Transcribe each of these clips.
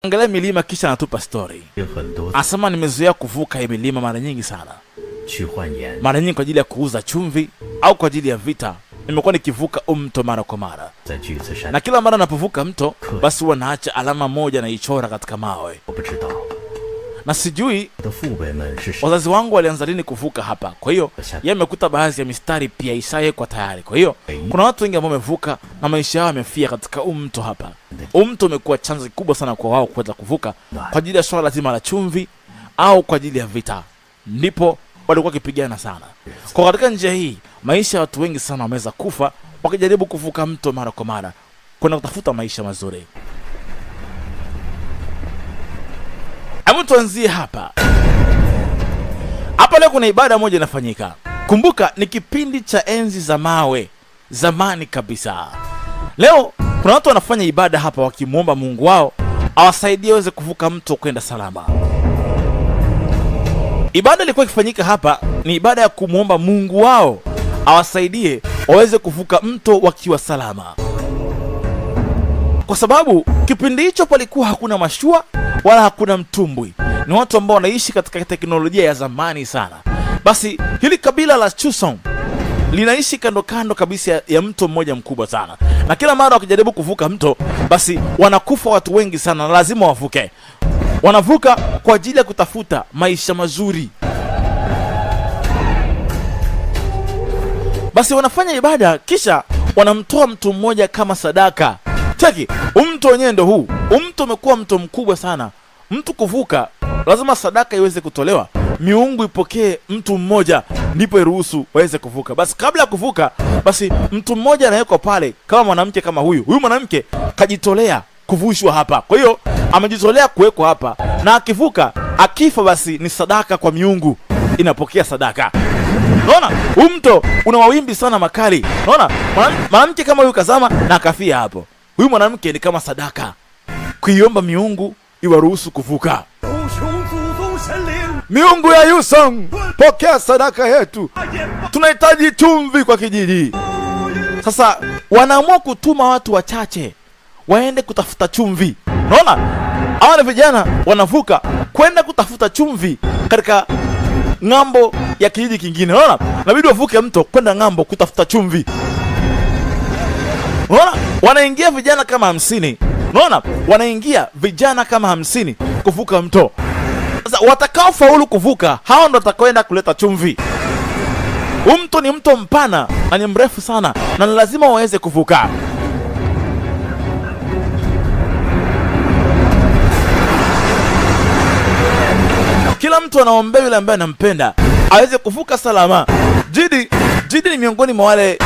Angalia milima kisha anatupa story. Asema nimezoea kuvuka hii milima mara nyingi sana. Mara nyingi kwa ajili ya kuuza chumvi au kwa ajili ya vita. Nimekuwa nikivuka mto mara kwa mara. Na kila mara napovuka mto basi huwa naacha alama moja na ichora katika mawe. Na sijui wazazi wangu walianza lini kuvuka hapa. Kwa hiyo yeye amekuta baadhi ya mistari pia isaye kwa tayari. Kwa hiyo kuna watu wengi ambao wamevuka na maisha yao yamefia katika mto hapa. Mto umekuwa chanzo kikubwa sana kwa wao kuweza kuvuka kwa ajili ya swala lazima la chumvi au kwa ajili ya vita. Ndipo walikuwa wakipigana sana. Kwa katika njia hii maisha ya watu wengi sana wameweza kufa wakijaribu kuvuka mto mara kwa mara kwenda kutafuta maisha mazuri. Hebu tuanzie hapa. Hapa leo kuna ibada moja inafanyika. Kumbuka ni kipindi cha enzi za mawe, zamani kabisa. Leo kuna watu wanafanya ibada hapa wakimuomba Mungu wao awasaidie waweze kuvuka mto kwenda salama. Ibada ilikuwa ikifanyika hapa ni ibada ya kumuomba Mungu wao awasaidie waweze kuvuka mto wakiwa salama. Kwa sababu kipindi hicho palikuwa hakuna mashua wala hakuna mtumbwi. Ni watu ambao wanaishi katika teknolojia ya zamani sana. Basi hili kabila la Chusong linaishi kando kando kabisa ya mto mmoja mkubwa sana. Na kila mara wakijaribu kuvuka mto basi wanakufa watu wengi sana na lazima wavuke. Wanavuka kwa ajili ya kutafuta maisha mazuri. Basi wanafanya ibada kisha wanamtoa mtu mmoja kama sadaka. Cheki, mto wenyewe ndo huu. Mto umekuwa mto mkubwa sana. Mtu kuvuka lazima sadaka iweze kutolewa. Miungu ipokee mtu mmoja ndipo iruhusu waweze kuvuka. Basi kabla ya kuvuka basi mtu mmoja anawekwa pale kama mwanamke kama huyu. Huyu mwanamke kajitolea kuvushwa hapa. Kwa hiyo amejitolea kuwekwa hapa na akivuka akifa basi ni sadaka kwa miungu. Inapokea sadaka. Unaona? Huu mto una mawimbi sana makali. Unaona? Mwanamke kama huyu kazama na akafia hapo. Huyu mwanamke ni kama sadaka kuiomba miungu iwaruhusu kuvuka. Miungu ya Yusong, pokea sadaka yetu. Tunahitaji chumvi kwa kijiji. Sasa wanaamua kutuma watu wachache waende kutafuta chumvi. Unaona? Hawa ni vijana wanavuka kwenda kutafuta chumvi katika ngambo ya kijiji kingine. Unaona? Inabidi wavuke mto kwenda ngambo kutafuta chumvi. Unaona? Wanaingia vijana kama 50. Unaona? Wanaingia vijana kama 50 kuvuka mto. Sasa watakao faulu kuvuka hao ndo watakwenda kuleta chumvi. Mto ni mto mpana na ni mrefu sana na lazima waweze kuvuka. Kila mtu anaombea yule ambaye anampenda aweze kuvuka salama. Jidi ni miongoni mwa wale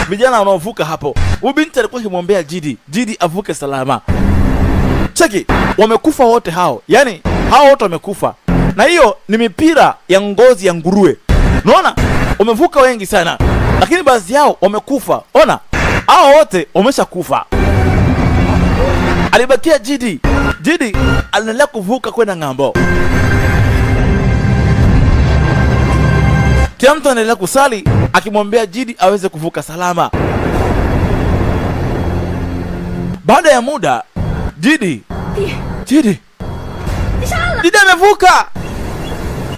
vijana wanaovuka hapo. Huyu binti alikuwa akimwombea Jidi avuke salama. Cheki, wamekufa wote hao. Yaani hao wote wamekufa. Na hiyo ni mipira ya ngozi ya nguruwe. Unaona? Wamevuka wengi sana. Lakini baadhi yao wamekufa. Ona, hao wote wameshakufa. Alibakia Jidi anaendelea kuvuka kwenda ngambo. Kila mtu anaendelea kusali akimwombea Jidi aweze kuvuka salama. Baada ya muda Jidi amevuka.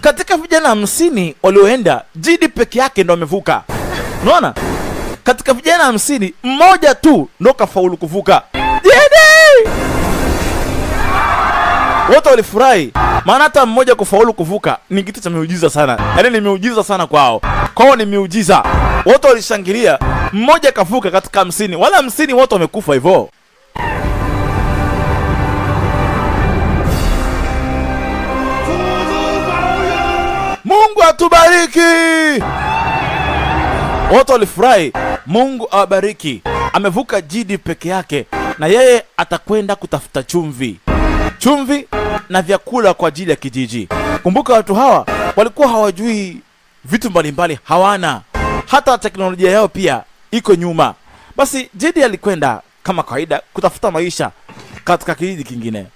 Katika vijana 50 walioenda Jidi peke yake ndo amevuka. Unaona? Katika vijana 50 mmoja tu ndo kafaulu kuvuka. Jidi! Wote walifurahi. Maana hata mmoja kufaulu kuvuka ni kitu cha miujiza sana. Yaani ni miujiza sana kwao. Kwao ni miujiza. Wote walishangilia. Mmoja kavuka katika 50. Wala 50 wote wamekufa hivyo. Mungu atubariki. Wote walifurahi. Mungu awabariki. Amevuka Jidi peke yake na yeye atakwenda kutafuta chumvi na vyakula kwa ajili ya kijiji. Kumbuka watu hawa walikuwa hawajui vitu mbalimbali, hawana hata teknolojia yao pia iko nyuma. Basi Jidi alikwenda kama kawaida kutafuta maisha katika kijiji kingine.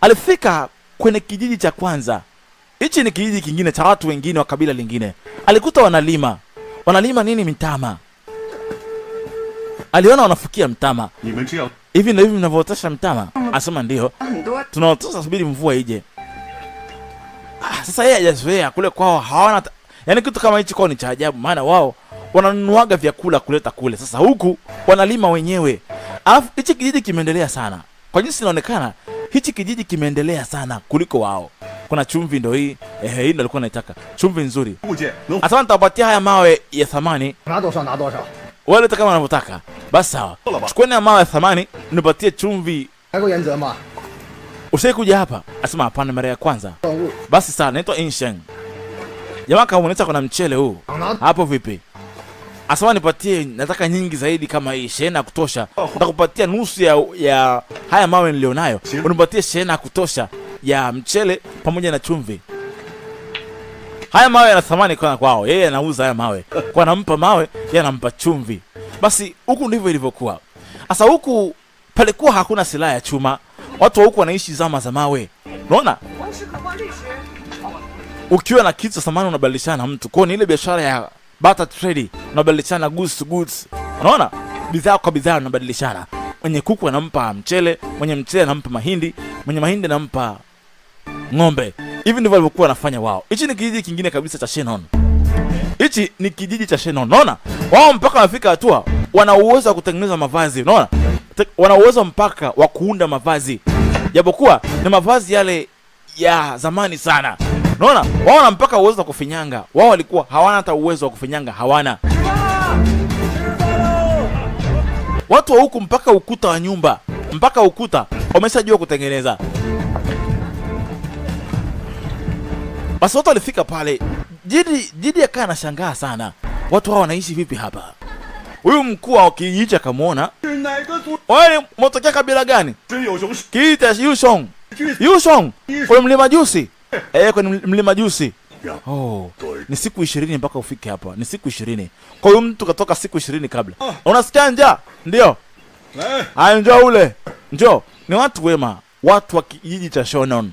Alifika kwenye kijiji cha kwanza. Hichi ni kijiji kingine cha watu wengine wa kabila lingine. Alikuta wanalima nini? Mtama. Aliona wanafukia mtama. hivi ndio hivi mnavyootesha mtama? Asema ndio. Tunaotesha subiri mvua ije. Sasa yeye hajazoea kule kwao, hawana yaani kitu kama hichi kwao ni cha ajabu, maana wao wananunuaga vyakula kuleta kule. Sasa huku wanalima wenyewe. Alafu hichi kijiji kimeendelea sana. Kwa jinsi inaonekana hichi kijiji kimeendelea sana kuliko wao. Kuna chumvi ndio hii. Hii ndio alikuwa anaitaka. Chumvi nzuri. Asante, nitapatia haya mawe ya thamani. Wale hata kama wanavyotaka. Basi sawa. Chukueni mawe ya thamani, nipatie chumvi. Ushaikuja hapa? Asema hapana, mara ya kwanza. Basi sawa, naitwa Insheng. Jamaa kama unaweza kuna mchele huu. Hapo vipi? Asema nipatie, nataka nyingi zaidi kama hii, shehena kutosha. Nitakupatia nusu ya haya mawe nilionayo. Unipatie shehena kutosha ya mchele pamoja na chumvi. Haya mawe yana thamani kwa kwao. Yeye anauza haya mawe. Kwa anampa mawe, yeye anampa chumvi. Basi huku ndivyo ilivyokuwa. Sasa huku palikuwa hakuna silaha ya chuma. Watu wa huku wanaishi zama za mawe. Unaona? Ukiwa na kitu thamani unabadilishana na mtu. Kwa ni ile biashara ya barter trade, unabadilishana goods to goods. Unaona? Bidhaa kwa bidhaa unabadilishana. Mwenye kuku anampa mchele, mwenye mchele anampa mahindi, mwenye mahindi anampa ng'ombe. Hivi ndivyo walivyokuwa wanafanya wao. Hichi ni kijiji kingine kabisa cha Shenon. Hichi ni kijiji cha Shenon. Unaona? Wao mpaka wafika hatua wana uwezo wa kutengeneza mavazi. Unaona? Wana uwezo mpaka wa kuunda mavazi. Japokuwa ni mavazi yale ya zamani sana. Unaona? Wao wana mpaka uwezo wa kufinyanga. Wao walikuwa hawana hata uwezo wa kufinyanga, hawana. Watu wa huku mpaka ukuta wa nyumba, mpaka ukuta wameshajua kutengeneza. Basi watu walifika pale. Jidi akaa anashangaa sana. Watu hao wanaishi vipi hapa? Huyu mkuu wa kijiji akamuona. Wewe mtokea kabila gani? Kiita Yushong. Yushong. Kwa mlima Jusi. Kwa mlima Jusi. Oh, ni siku 20 mpaka ufike hapa. Ni siku 20. Kwa hiyo mtu katoka siku 20 kabla. Unasikia njaa? Ndio. Njoo ule. Njoo. Ni watu wema, watu wa kijiji cha Shenon.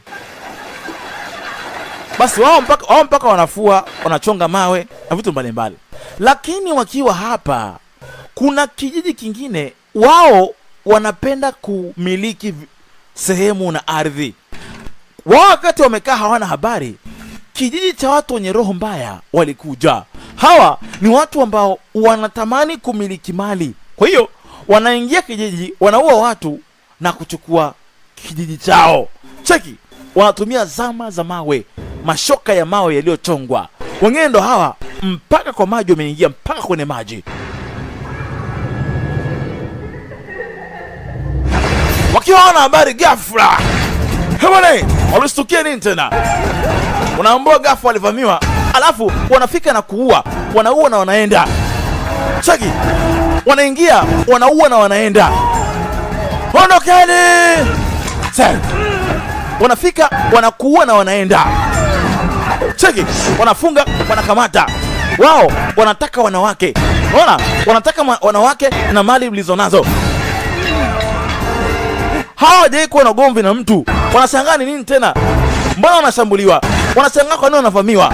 Basi wao mpaka wanafua, wanachonga mawe na vitu mbalimbali. Lakini wakiwa hapa kuna kijiji kingine, wao wanapenda kumiliki sehemu na ardhi. Wao wakati wamekaa hawana habari, kijiji cha watu wenye roho mbaya walikuja. Hawa ni watu ambao wanatamani kumiliki mali. Kwa hiyo wanaingia kijiji, wanaua watu na kuchukua kijiji chao. Cheki, wanatumia zama za mawe, mashoka ya mawe yaliyochongwa. Wengine ndo hawa mpaka kwa maji wameingia, mpaka kwenye maji. Wakiwa wana habari ghafla, hebane, walistukia nini tena? Unaambua ghafla walivamiwa, alafu wanafika na kuua. Wanaua na wanaenda. Cheki, wanaingia, wanaua na wanaenda. Ondokeni! Wanafika, wanakuua na wanaenda. Cheki, wanafunga, wanakamata. Wao wanataka wanawake. Unaona? Wanataka wanawake na mali mlizonazo. Hawajai kuwa na gomvi na mtu. Wanashangaa ni nini tena? Mbona wanashambuliwa? Wanashangaa kwa nini wanavamiwa?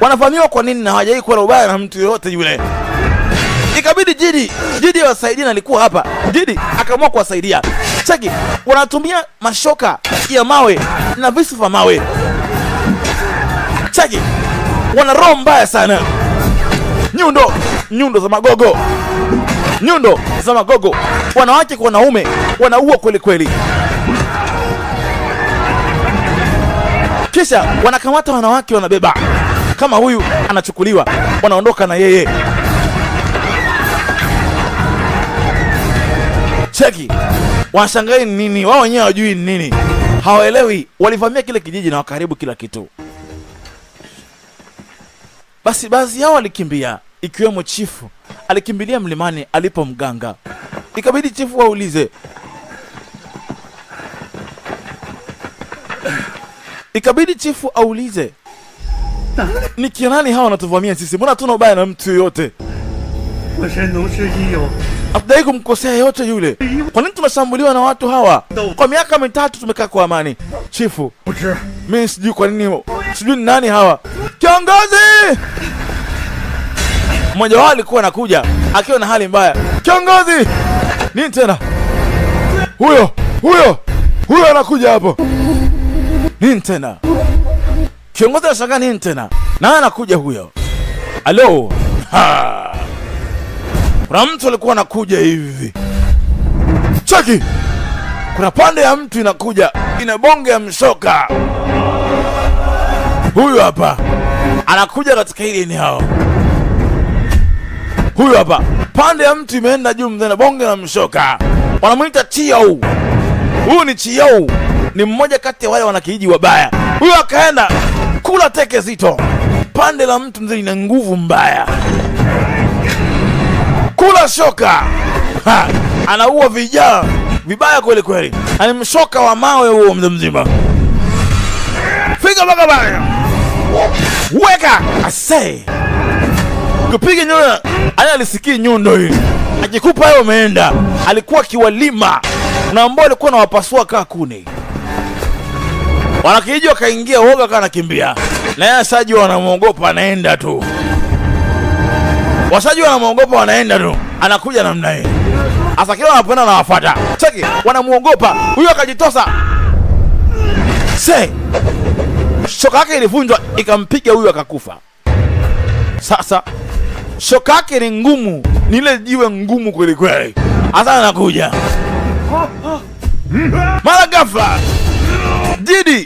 Wanavamiwa kwa nini na hawajai kuwa na ubaya na mtu yote yule? Ikabidi Jidi wasaidie, na alikuwa hapa. Jidi akaamua kuwasaidia. Cheki, wanatumia mashoka ya mawe na visu vya mawe. Cheki, wana roho mbaya sana. Nyundo za magogo. Nyundo za magogo. Wanawake kwa wanaume wanaua kweli kweli. Kisha wanakamata wanawake, wanabeba. Kama huyu anachukuliwa, wanaondoka na yeye. Cheki, wanashangai nini? Wao wenyewe hawajui nini. Hawaelewi. Walivamia kile kijiji na wakaribu kila kitu. Basi baadhi yao walikimbia, ikiwemo chifu. Alikimbilia mlimani alipo mganga. Ikabidi chifu waulize. Ni kina nani hawa wanatuvamia sisi? Mbona hatuna ubaya na mtu yoyote? Abdai kumkosea yote yule. Kwa nini tunashambuliwa na watu hawa? Kwa miaka 3 tumekaa kwa amani. Chifu, mimi sijui kwa nini. Sijui ni nani hawa. Kiongozi! Mmoja wao alikuwa anakuja akiwa na hali mbaya. Kiongozi! Nini tena? Huyo anakuja hapo. Nini tena? Kiongozi anashangaa nini tena? Na anakuja huyo. Halo. Kuna mtu alikuwa anakuja hivi. Cheki. Kuna pande ya mtu inakuja, ina bonge ya mshoka. Huyu hapa anakuja katika hili eneo. Huyu hapa pande ya mtu imeenda juu, mzee na bonge la mshoka. Wanamuita Chiao. Huyu ni Chiao, ni mmoja kati ya wale wanakijiji wabaya. Huyu akaenda kula teke zito. Pande la mtu mzee ina nguvu mbaya. Kula shoka. Anaua vijana vibaya kweli kweli. Ani mshoka wa mawe huo mzee mzima. Fika baka baka. Weka asay. Kupiga nyundo. Ana alisikii nyundo hii. Akikupa yeye umeenda. Alikuwa kiwalima. Na ambao alikuwa na wapasua kaa kuni. Wanakijiji wakaingia woga kana kimbia. Na yeye asaji wanamuogopa anaenda tu. Wasaji wanamuogopa wanaenda tu. Anakuja namna hii. Asa kila wanapenda na wafuata. Cheki, wanamuogopa. Huyo akajitosa. Shoka yake ilivunjwa ikampiga huyo akakufa. Sasa shoka yake ni ngumu, ni ile jiwe ngumu kweli kweli. Asa anakuja. Mara ghafla Didi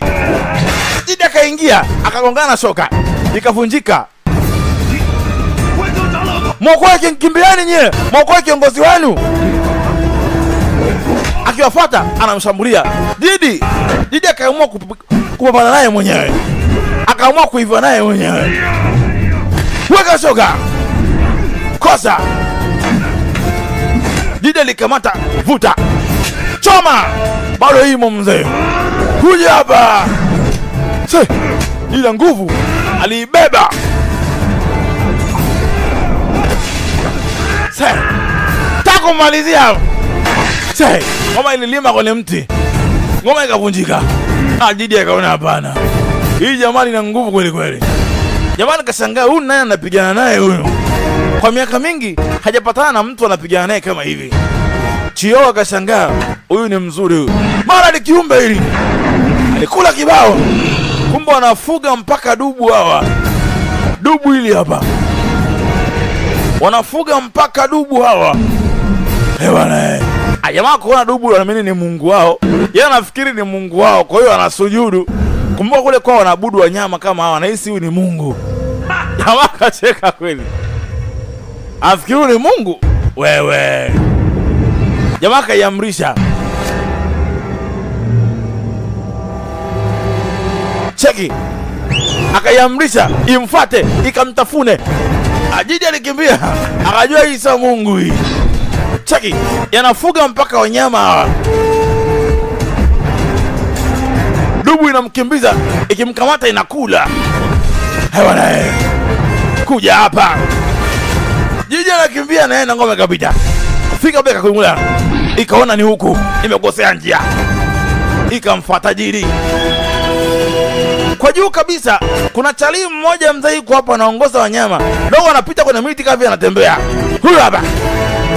akaingia akagongana na shoka ikavunjika. Mwokoe kimbiani nyie, mwokoe kiongozi wenu. Akiwafuata anamshambulia Didi akaamua kupambana naye mwenyewe. Akaamua kuiva naye mwenyewe. Weka shoka. Kosa. Didi alikamata, vuta. Choma. Bado himo mzee. Kuja hapa. Ila nguvu aliibeba. Tako malizia. Ngoma ililima kwenye mti. Ngoma ikavunjika. Didi akaona hapana. Hii jamani ina nguvu kweli kweli. Jamani kashangaa huyu naye anapigana naye huyu. Kwa miaka mingi hajapatana na mtu anapigana naye kama hivi. Chiao akashangaa huyu ni mzuri huyu. Mara ni kiumbe hili. Alikula kibao. Kumbe wanafuga mpaka dubu hawa. Dubu hili hapa. Wanafuga mpaka dubu hawa. Bwana jamaa kuona dubu wanaamini ni Mungu wao. Yeye anafikiri ni Mungu wao, kwa hiyo anasujudu. Kumbuka kule kwao wanaabudu wanyama kama hawa, anahisi huyu ni Mungu. Jamaa kacheka kweli. Afikiri ni Mungu? Wewe. Jamaa kaiamrisha. Cheki. Akaiamrisha imfuate, ikamtafune. Didi alikimbia. Akajua hii sio Mungu hii. Cheki, yanafuga mpaka wanyama hawa. Dubu inamkimbiza, ikimkamata inakula. Bwana kuja hapa. Didi anakimbia na yeye na ngome kapita. Fika beka kuimula. Ikaona ni huku, imekosea njia. Ikamfuata Didi. Kwa juu kabisa kuna chali mmoja mzee yuko hapa anaongoza wanyama. Dogo anapita kwenye miti kavi anatembea. Huyu hapa.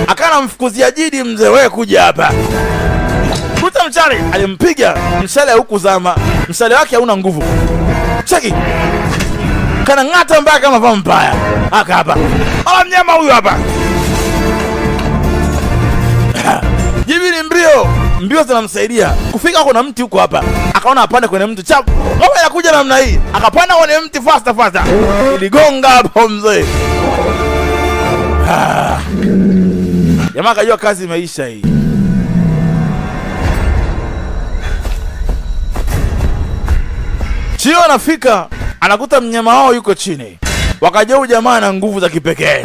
Akana mfukuzia Didi mzee, wewe kuja hapa. Kuta mchale alimpiga mshale huku zama. Mshale wake hauna nguvu. Cheki. Kana ngata mbaya kama vampire. Aka hapa. Ala mnyama huyu hapa. Jibi ni mbio zinamsaidia. Kufika kuna mti huko hapa. Akaona apande kwenye mti chapu. Ngoma inakuja namna hii. Akapanda kwenye mti fasta. Iligonga hapo mzee. Jamaa kajua kazi imeisha hii. Chio anafika, anakuta mnyama wao yuko chini. Wakajua jamaa na nguvu za kipekee.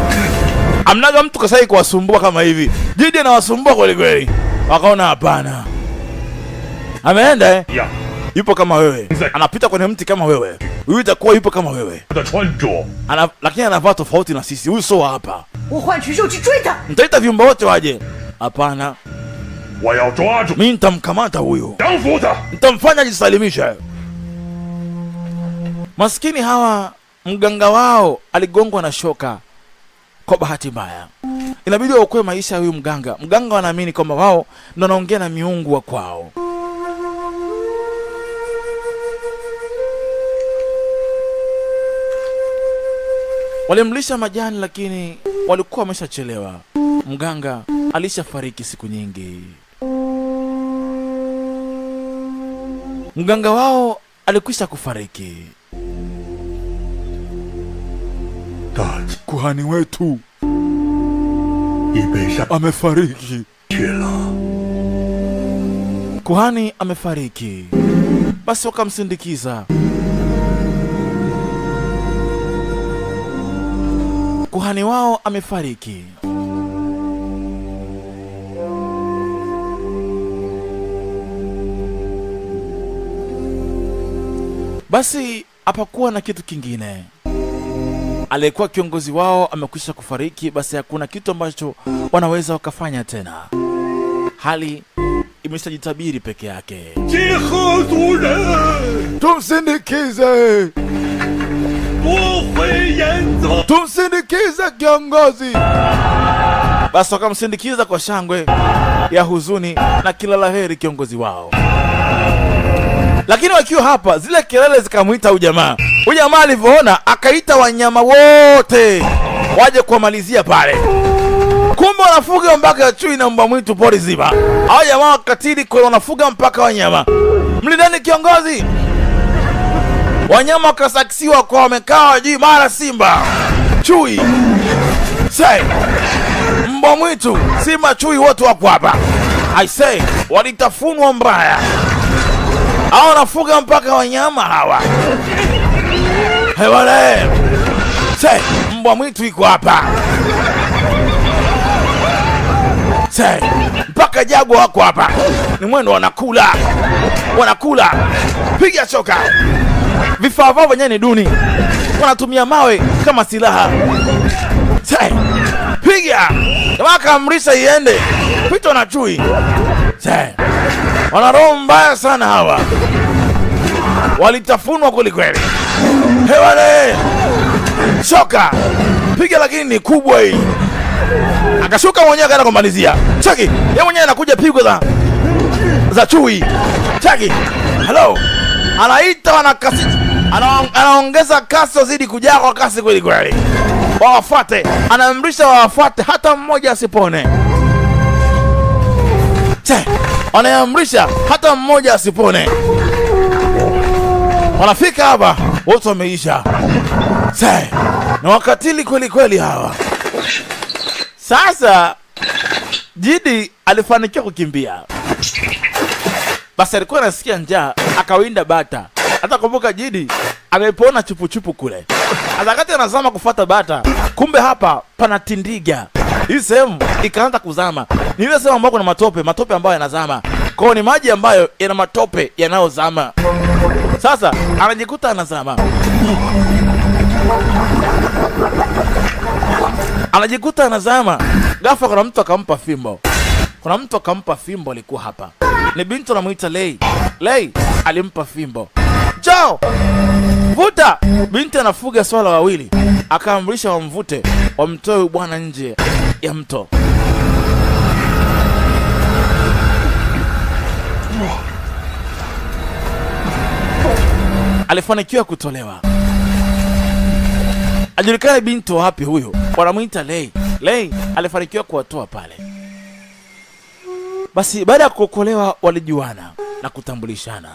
Amnaga mtu kasai kuwasumbua kama hivi. Didi anawasumbua kweli kweli. Wakaona hapana. Ameenda Yeah. Yupo kama wewe. Anapita kwenye mti kama wewe. Huyu itakuwa yupo kama wewe. Lakini anavaa tofauti na sisi. Huyu sio hapa. Nitaita viumbe wote waje. Hapana. Mimi nitamkamata huyu. Nitamfanya jisalimishe. Maskini hawa mganga wao aligongwa na shoka. Kwa bahati mbaya inabidi waokoe maisha ya huyu mganga. Mganga wanaamini kwamba wao ndio wanaongea na miungu wa kwao. Walimlisha majani lakini walikuwa wameshachelewa. Mganga alishafariki siku nyingi. Mganga wao alikwisha kufariki. Kuhani wetu amefariki. Kuhani amefariki. Basi wakamsindikiza. Kuhani wao amefariki. Basi hapakuwa na kitu kingine. Aliyekuwa kiongozi wao amekwisha kufariki, basi hakuna kitu ambacho wanaweza wakafanya tena. Hali imeshajitabiri peke yake. Tumsindikize. Tumsindikize kiongozi. Basi wakamsindikiza kwa shangwe ya huzuni na kila laheri kiongozi wao. Lakini wakiwa hapa, zile kelele zikamuita ujamaa. Ujamaa alivyoona akaita wanyama wote waje kuwamalizia pale. Kumbe wanafuga mpaka chui na mbwa mwitu pori zima. Hao jamaa wakatili kwa wanafuga mpaka wanyama. Mlindani kiongozi. Wanyama wakasaksiwa kwa wamekaa juu, mara simba, chui, mbwa mwitu, simba, chui, wote wako hapa. I say, walitafunwa mbaya. Hao wanafuga mpaka wanyama hawa. Hewale. Mbwa mwitu iko hapa. Mpaka jago wako hapa. Ni mwendo wanakula. Wanakula. Piga choka. Vifaa vao wenyewe ni duni. Wanatumia mawe kama silaha. Piga. Waka amrisha iende. Pito na chui. Wana roho mbaya sana hawa. Walitafunwa kweli kweli. Hewale. Shoka. Piga lakini ni kubwa hii. Akashuka mwenyewe akaenda kumalizia. Chaki. Yeye mwenyewe anakuja pigo za chui. Chaki. Hello. Anaita wanakasi. Anaongeza kasi zidi kujaa kwa kasi kweli kweli. Wawafuate. Anaamrisha wawafuate hata mmoja asipone. Anaamrisha hata mmoja asipone. Wanafika hapa wote wameisha. Na wakatili kweli kweli hawa. Sasa Jidi alifanikiwa kukimbia. Basi alikuwa anasikia njaa, akawinda bata. Hata kumbuka Jidi amepona chupu kule. Azakati anazama kufuata bata. Kumbe hapa pana tindiga. Hii sehemu ikaanza kuzama. Ni ile sehemu ambayo kuna matope ambayo yanazama. Kwa ni maji ambayo yana matope yanayozama. Sasa anajikuta anazama. Anajikuta anazama. Ghafla kuna mtu akampa fimbo. Alikuwa hapa. Ni binti anamuita Lei. Lei alimpa fimbo. Njoo! Vuta! Binti anafuga swala wawili. Akaamrisha wamvute, wamtoe bwana nje ya mto. Alifanikiwa kutolewa. Ajulikane binti wapi huyo. Wanamuita Lei. Lei alifanikiwa kuwatoa pale. Basi baada ya kuokolewa walijuana na kutambulishana.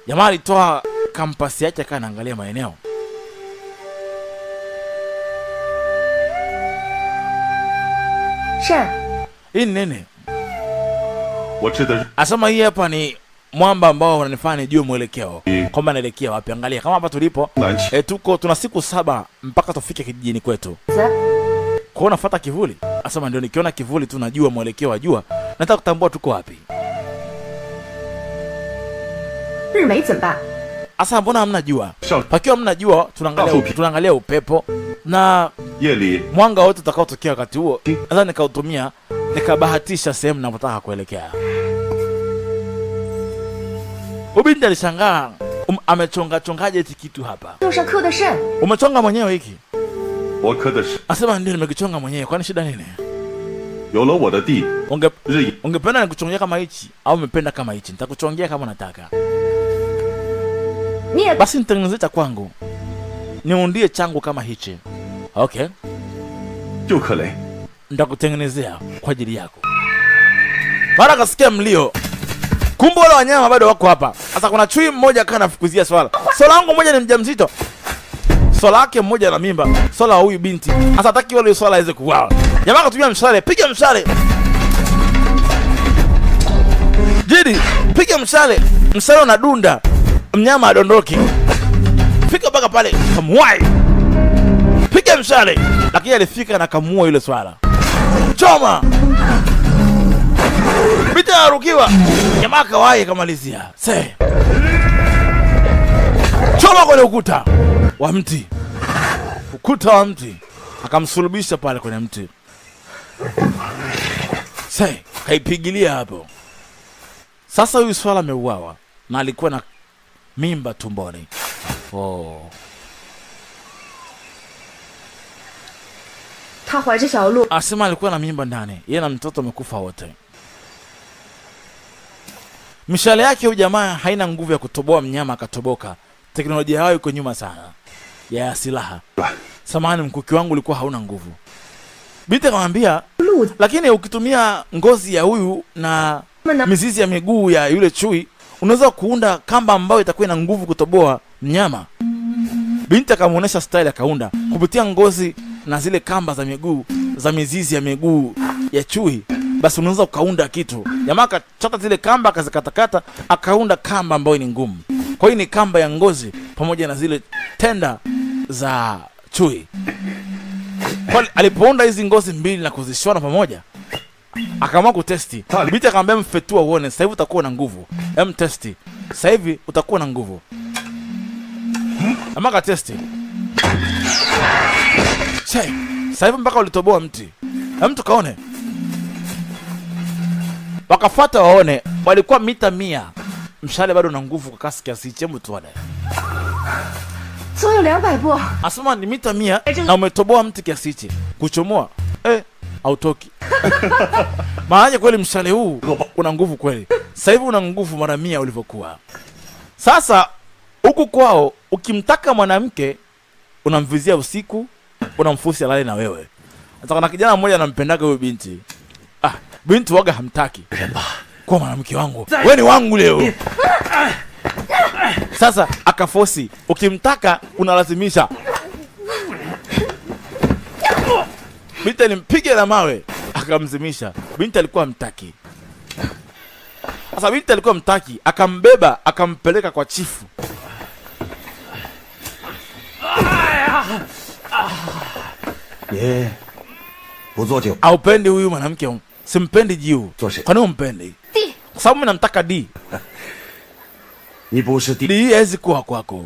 Jamaa alitoa kampasi yake akawa anaangalia maeneo. Hii nene. Asema hii hapa ni mwamba ambao unanifanya nijue mwelekeo. Kwamba naelekea wapi. Angalia kama hapa tulipo. Tuna siku 7 mpaka tufike kijijini kwetu. Kwa unafuata kivuli. Asema ndio nikiona kivuli tu najua mwelekeo wa jua. Nataka kutambua tuko wapi. Asa mbona hamna jua? Pakiwa hamna jua tunaangalia upepo na mwanga wote utakaotokea wakati huo. Sasa nikautumia nikabahatisha sehemu ninapotaka kuelekea. Ubinti alishangaa amechongaje hiki kitu hapa. Umechonga mwenyewe hiki? 我刻的是 Asema ndio nimekichonga mwenyewe, kwani shida nini? 有了我的地，日以 Ungependa nikuchongea kama hichi au umependa kama hichi? Nitakuchongea kama nataka. Basi nitengenezee cha kwangu, niundie changu kama hichi. Okay, 就可雷。 nitakutengenezea kwa ajili yako. Mara kasikia mlio, kumbe wale wanyama bado wako hapa. Sasa kuna chui mmoja kana anafukuzia swala. Swala wangu mmoja ni mjamzito, swala yake mmoja na mimba, swala wa huyu binti. Sasa hataki wale swala aweze kuuawa. Jamaa akatumia mshale, piga mshale. Jidi, piga mshale. Mshale unadunda, mnyama adondoki. Fika mpaka pale, kamuai. Piga mshale. Lakini alifika na kamuua yule swala. Choma. Bita arukiwa. Jamaa kawahi kamalizia. Se. Choma kwenye ukuta wa mti. Ukuta wa mti. Akamsulubisha pale kwenye mti. Se, kaipigilia hapo. Sasa huyu swala ameuawa na alikuwa na mimba tumboni. Oh. Asema alikuwa na mimba ndani, yeye na mtoto amekufa wote. Mishale yake huyu jamaa haina nguvu ya kutoboa mnyama akatoboka. Teknolojia yao iko nyuma sana ya silaha. Samahani, mkuki wangu ulikuwa hauna nguvu. Binti akamwambia, lakini ukitumia ngozi ya huyu na mizizi ya miguu ya yule chui, unaweza kuunda kamba ambayo itakuwa ina nguvu kutoboa mnyama. Binti akamuonesha style, akaunda kupitia ngozi na zile kamba za miguu za mizizi ya miguu ya chui, basi unaweza ukaunda kitu. Jamaa akachota zile kamba akazikatakata, akaunda kamba ambayo ni ngumu. Kwa hiyo ni kamba ya ngozi pamoja na zile tenda za chui. Kwa alipounda hizi ngozi mbili na kuzishona pamoja, akaamua kutesti. Binti akamwambia, mfetua uone, sasa hivi utakuwa na nguvu. Testi. Sasa hivi utakuwa na nguvu. Amaka testi. Sasa hivi mpaka ulitoboa mti. Mtu kaone. Wakafuata waone, walikuwa mita 100. Mshale bado na nguvu kwa kasi kiasi chembu tuone. So 200 步. Asema ni mita 100 na umetoboa mti kiasi hichi. Kuchomoa hautoki. Maana kweli mshale huu una nguvu kweli. Sasa hivi una nguvu mara 100 ulivyokuwa. Sasa huku kwao ukimtaka mwanamke unamvizia usiku, unamfusi alale na wewe. Sasa kuna kijana mmoja anampendaga huyo binti. Binti waga hamtaki. Kwa mwanamke wangu, wewe ni wangu leo. Sasa akafosi, ukimtaka unalazimisha. Binti alimpiga na mawe, akamzimisha. Binti alikuwa hamtaki. Sasa binti alikuwa hamtaki, akambeba, akampeleka kwa chifu. Aupendi huyu mwanamke. Simpendi jiu. Kwa nini umpendi? Kwa sababu mimi namtaka D. D haizi kuwa kwako.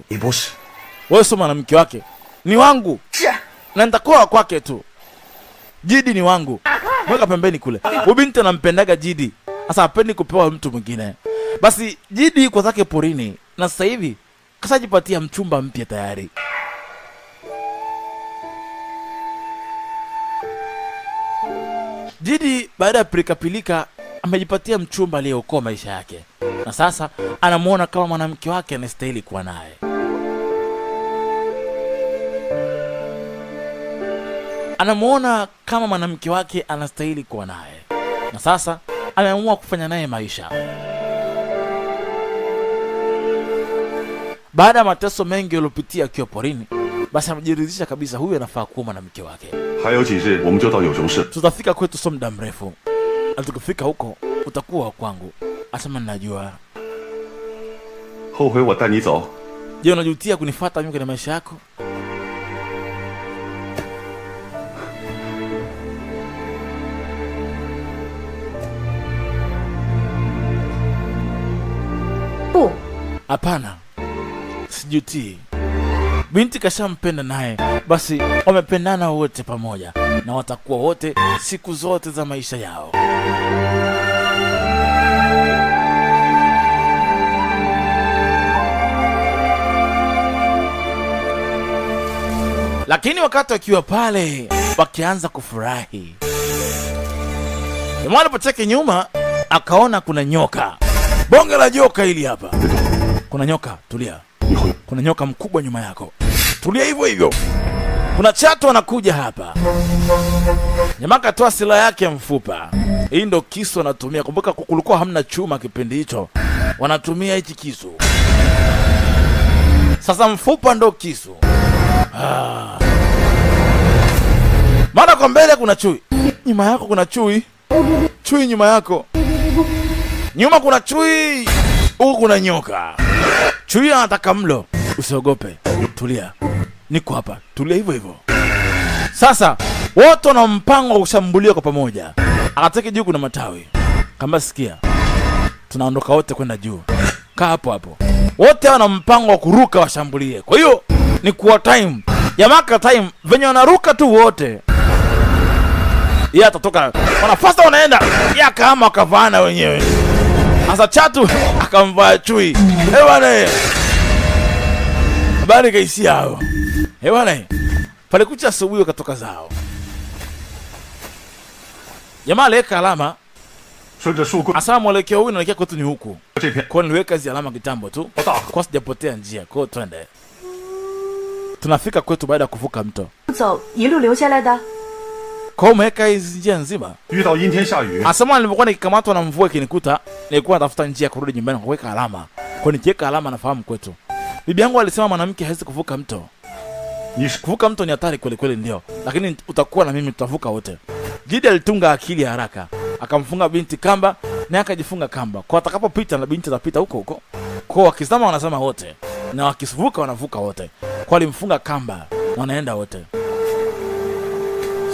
Wewe sio mwanamke wake. Ni wangu. Na nitakuwa kwake tu. Jidi ni wangu. Mweka pembeni kule. Binti anampendaga Jidi. Sasa hapendi kupewa mtu mwingine. Basi Jidi kwa zake porini, na sasa hivi kasajipatia mchumba mpya tayari. Jidi baada ya pilika amejipatia mchumba aliyeokoa maisha yake, na sasa anamuona kama mwanamke wake anastahili kuwa naye. Anamuona kama mwanamke wake anastahili kuwa naye, na sasa ameamua kufanya naye maisha. Baada ya mateso mengi yaliyopitia akiwa porini, basi amejiridhisha kabisa huyu anafaa kuwa mwanamke wake. Tutafika kwetu sio muda mrefu. Na tukifika huko utakuwa kwangu. Asema ninajua. Je, unajutia kunifuata mimi kwenye maisha yako? Hapana. Sijutii. Binti kashampenda naye, basi wamependana wote pamoja na watakuwa wote siku zote za maisha yao. Lakini wakati wakiwa pale wakianza kufurahi, jamaa alipocheki nyuma akaona kuna nyoka. Bonge la nyoka hili hapa. Kuna nyoka, tulia. Kuna nyoka mkubwa nyuma yako. Tulia hivyo hivyo. Kuna chatu anakuja hapa. Jamaa katoa silaha yake ya mfupa. Hii ndo kisu anatumia. Kumbuka kulikuwa hamna chuma kipindi hicho. Wanatumia hichi kisu. Sasa mfupa ndo kisu. Mara kwa mbele kuna chui. Nyuma yako kuna chui. Chui nyuma yako. Nyuma kuna chui. Huku kuna nyoka. Chui anataka mlo. Usiogope. Tulia. Niko hapa. Tulia hivyo hivyo. Sasa wote wana mpango wa kushambulia kwa pamoja. Akataki juu kuna matawi. Kama sikia. Tunaondoka wote kwenda juu. Kaa hapo hapo. Wote wana mpango wa kuruka washambulie. Kwa hiyo ni kwa time. Yamaka time venye wanaruka tu wote. Yeye atatoka. Wanafasa wanaenda. Yeye kama akavaana wenyewe. Sasa chatu akamvaa chui. Bwana. Habari kaisi yao. Bwana. Pale kucha asubuhi wakatoka zao. Jamaa aleka alama. Asa mwelekeo huu unaelekea kwetu ni huku. Kwa niliweka hizi alama kitambo tu. Kwa sijapotea njia. Kwa twende. Tunafika kwetu baada ya kuvuka mto. Kwa umeweka hizi njia nzima. Asema nilipokuwa nikikamatwa na mvua ikinikuta, nilikuwa natafuta njia kurudi nyumbani kwa kuweka alama. Kwa nikiweka alama nafahamu kwetu. Bibi yangu alisema mwanamke hawezi kuvuka mto. Kuvuka mto ni hatari kweli kweli ndio. Lakini utakuwa na mimi tutavuka wote. Jidi alitunga akili haraka. Akamfunga binti kamba na akajifunga kamba. Kwa atakapopita na binti atapita huko huko. Kwa wakisema wanasema wote. Na wakisuvuka wanavuka wote. Kwa alimfunga kamba na wanaenda wote.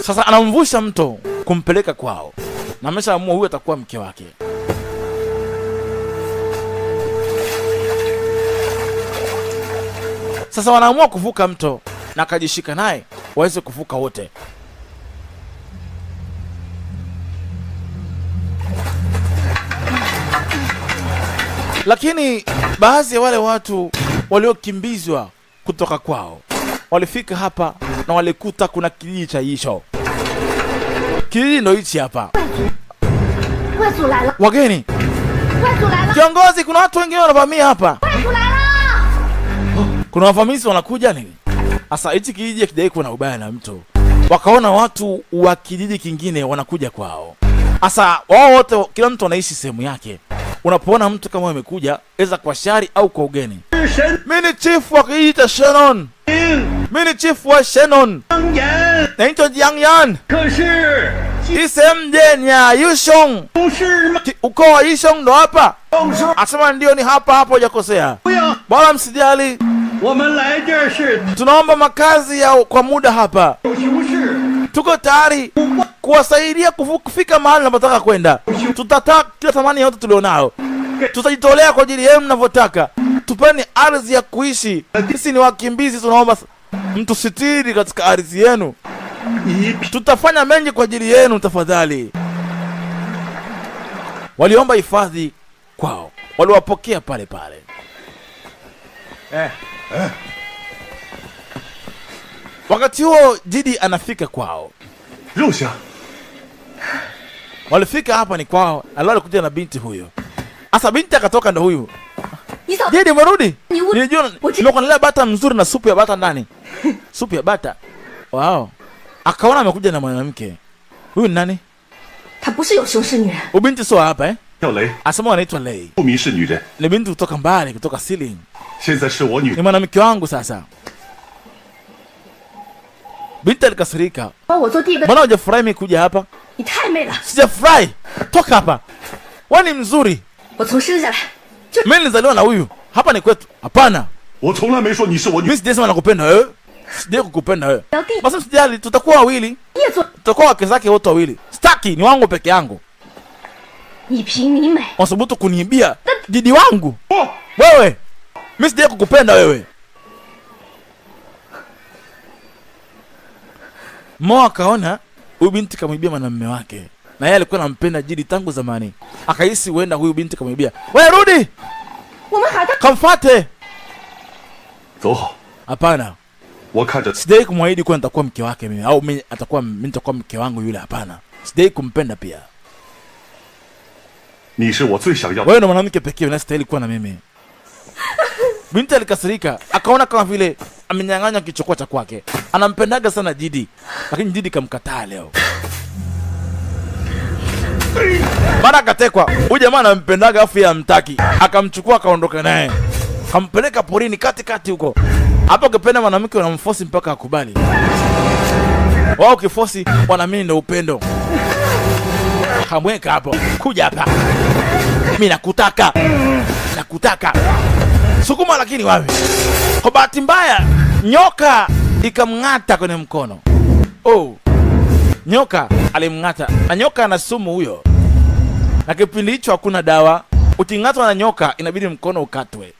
Sasa anamvusha mto kumpeleka kwao. Na ameshaamua huyu atakuwa mke wake. Sasa wanaamua kuvuka mto na akajishika naye waweze kuvuka wote. Lakini baadhi ya wale watu waliokimbizwa kutoka kwao walifika hapa na walikuta kuna kijiji cha Yisho. Kijiji ndo hichi hapa. Wageni. Kiongozi, kuna watu wengine wanavamia hapa. Kuna wavamizi wanakuja nini? Asa hichi kijiji kidai kuna ubaya na mtu. Wakaona watu wa kijiji kingine wanakuja kwao. Asa wao wote kila mtu anaishi sehemu yake. Unapoona mtu kama amekuja, eza kwa shari au kwa ugeni. Mimi ni chief wa kijiji cha Shannon. Mimi ni chief wa Shannon. Naitwa Jiang Yan. Hii sehemu ya Yushong. Uko wa Yushong ndo hapa? Asema ndio ni hapa hapo hujakosea. Bwana msijali. Tunaomba makazi ya kwa muda hapa. Tuko tayari kuwasaidia kufika mahali tunapotaka kwenda. Tutataka kila thamani yote tulionao. Tutajitolea kwa ajili yenu mnavyotaka. Tupeni ardhi ya kuishi. Sisi ni wakimbizi, tunaomba mtu sitiri katika ardhi yenu. Tutafanya mengi kwa ajili yenu tafadhali. Waliomba hifadhi kwao. Waliwapokea pale pale. Wakati huo Jidi anafika kwao. Walifika hapa ni kwao. Alikuja na binti huyo. Asa binti akatoka ndo huyu. Jidi umerudi? Nilijua nimekuandalia bata mzuri na supu ya bata ndani. Supu ya bata. Wow. Akaona amekuja na mwanamke. Huyu ni nani? Ubinti sio hapa eh? Asema anaitwa Lei. Ni binti kutoka mbali, kutoka Siling. Ni mwanamke wangu sasa. Binti alikasirika. Mbona hujafurahi mimi kuja hapa? Sijafurahi. Toka hapa. Wewe ni mzuri. Mimi nilizaliwa na huyu. Hapa ni kwetu. Hapana. Mimi sijasema nakupenda wewe. Sije kukupenda wewe. Basi msijali, tutakuwa wawili. Tutakuwa wake zake wote wawili. Staki ni wangu peke yangu. Wasubutu kuniibia Jidi wangu. Wewe. Mimi sije kukupenda wewe. Mo akaona huyu binti kamwibia mwanamume wake. Na yeye alikuwa anampenda Jidi tangu zamani. Akahisi huenda huyu binti kamwibia. Wewe rudi. Kamfuate. Hapana. 我看着 sidai kumwahidi kuwa nitakuwa mke wake mimi au mimi nitakuwa mke wangu yule, hapana. Sidai kumpenda pia. 你是我最想要。 Wewe ndo mwanamke pekee unastahili kuwa na mimi. Binti alikasirika, akaona kama vile amenyang'anya kichokwa cha kwake. Anampendaga sana Jidi, lakini Jidi kamkataa leo. Mara akatekwa. Huyu jamaa anampendaga afu yeye hamtaki. Akamchukua akaondoka naye. Kampeleka porini kati huko. Hapo ukipenda mwanamke unamforce mpaka akubali. Wao ukiforce wanaamini ndio upendo. Kamweka hapo. Kuja hapa. Mimi nakutaka. Sukuma lakini wapi? Kwa bahati mbaya nyoka ikamng'ata kwenye mkono. Oh. Nyoka alimng'ata. Na nyoka ana sumu huyo. Na kipindi hicho hakuna dawa. Uking'atwa na nyoka inabidi mkono ukatwe.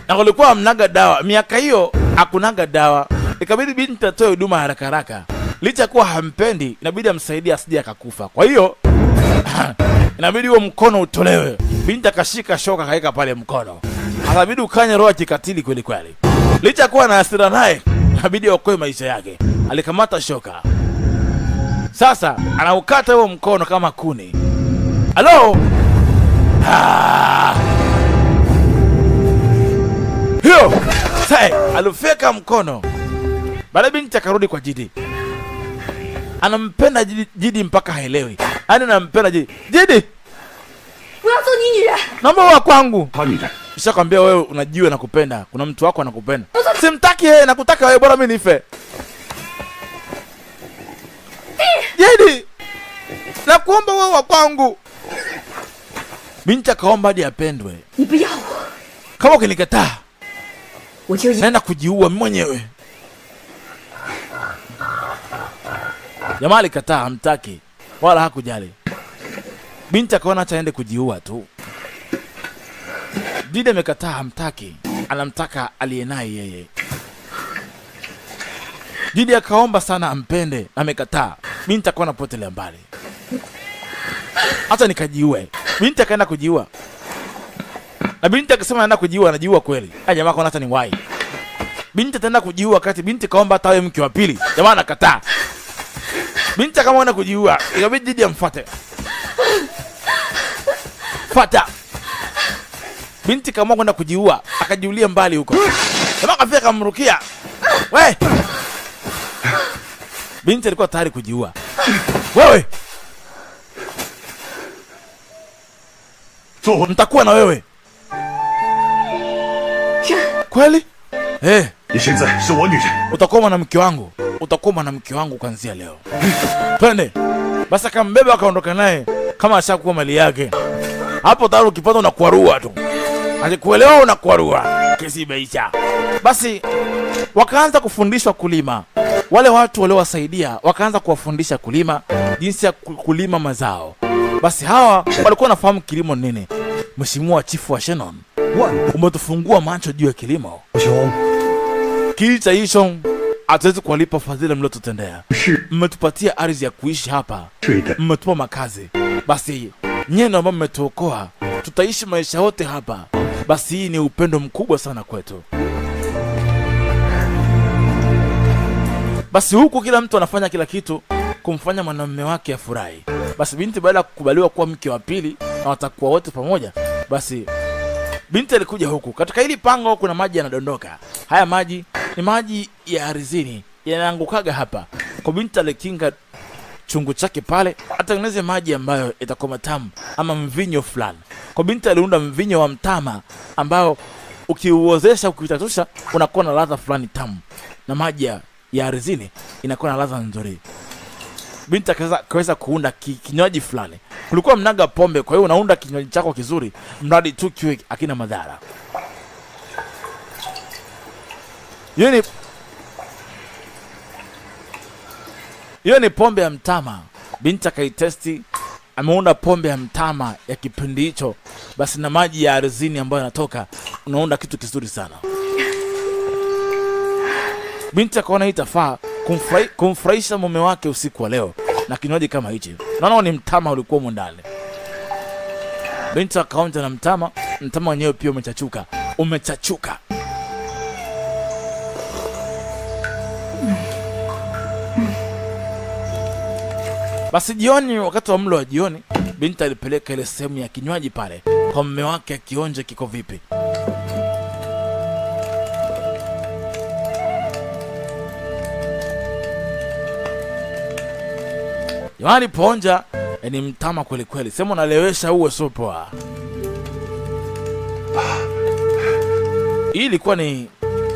Na kulikuwa mnaga dawa. Miaka hiyo hakunaga dawa. Ikabidi binti atoe huduma haraka. Licha kuwa hampendi, inabidi amsaidie asije akakufa. Kwa hiyo inabidi huo mkono utolewe. Binti akashika shoka kaeka pale mkono. Inabidi ukanye roho kikatili kweli kweli. Licha kuwa na hasira naye, inabidi aokoe maisha yake. Alikamata shoka. Sasa anaukata huo mkono kama kuni. Halo? Hiyo! Sasa alifeka mkono. Baada binti akarudi kwa Jidi. Anampenda Jidi mpaka haelewi. Yaani anampenda Jidi. Jidi! Naomba wa kwangu. Nishakwambia wewe unajiwe na kupenda. Kuna mtu wako anakupenda. Simtaki yeye, nakutaka wewe, bora mimi nife. Jidi! Nakuomba wewe wa kwangu. Binti akaomba hadi apendwe. Kama ukinikataa, naenda kujiua mwenyewe. Jamaa alikataa, hamtaki wala hakujali. Binti akaona acha aende kujiua tu. Jidi amekataa, hamtaki, anamtaka aliyenaye yeye. Jidi akaomba sana ampende, amekataa. Binti akaona potelea mbali. Acha nikajiue. Binti akaenda kujiua. Na binti akasema anaenda kujiua, anajiua kweli. Jamaa akaona hata ni wai. Binti ataenda kujiua wakati binti kaomba hata awe mke wa pili. Jamaa anakataa. Binti akamwona kujiua, ikabidi Jidi amfuate. Fuata. Binti kama kwenda kujiua, akajiulia mbali huko. Jamaa kafika kamrukia. We! Binti alikuwa tayari kujiua. Wewe! Nitakuwa na wewe. Kweli? Utakuwa mwanamke wangu. Utakuwa mwanamke wangu kuanzia leo. Twende. Basi akambeba akaondoka naye kama ashakuwa mali yake. Hapo tayari ukipata unakuarua tu. Akikuelewa unakuarua. Kesi imeisha. Basi wakaanza kufundishwa kulima. Wale watu waliowasaidia wakaanza kuwafundisha kulima, jinsi ya kulima mazao. Basi hawa walikuwa wanafahamu kilimo nini. Mheshimiwa Chifu wa Shannon, umetufungua macho juu ya kilimo. Kicha hicho hatuwezi kuwalipa fadhila mliotutendea. Mmetupatia ardhi ya kuishi hapa. Mmetupa makazi. Basi nyinyi ambao mmetuokoa, tutaishi maisha yote hapa. Basi hii ni upendo mkubwa sana kwetu. Basi huku kila mtu anafanya kila kitu kumfanya mwanamume wake afurahi. Basi binti baada ya kukubaliwa kuwa mke wa pili na watakuwa wote pamoja, basi binti alikuja huku. Katika hili pango kuna maji yanadondoka. Haya maji ni maji ya ardhini, yanaangukaga hapa. Kwa binti alikinga chungu chake pale, atengeneze maji ambayo itakuwa matamu ama mvinyo fulani. Kwa binti aliunda mvinyo wa mtama ambao ukiuozesha, ukitatusha, unakuwa na ladha fulani tamu. Na maji ya ardhini inakuwa na ladha nzuri. Binti akaweza kuunda kinywaji fulani. Kulikuwa mnaga pombe, kwa hiyo unaunda kinywaji chako kizuri mradi tu kiwe hakina madhara. Hiyo ni pombe ya mtama. Binti akaitesti, ameunda pombe ya mtama ya kipindi hicho. Basi na maji ya ardhini ambayo yanatoka, unaunda kitu kizuri sana. Binti akaona itafaa kumfurahisha mume wake usiku wa leo na kinywaji kama hichi. Naona ni mtama ulikuwa huko ndani. Binti akaonja na mtama, mtama wenyewe pia umechachuka. Umechachuka. Basi jioni, wakati wa mlo wa jioni, binti alipeleka ile sehemu ya kinywaji pale kwa mume wake akionje kiko vipi. Jamaa alipoonja ni mtama kweli kweli. Sema unalewesha uwe sio poa. Hii ilikuwa ni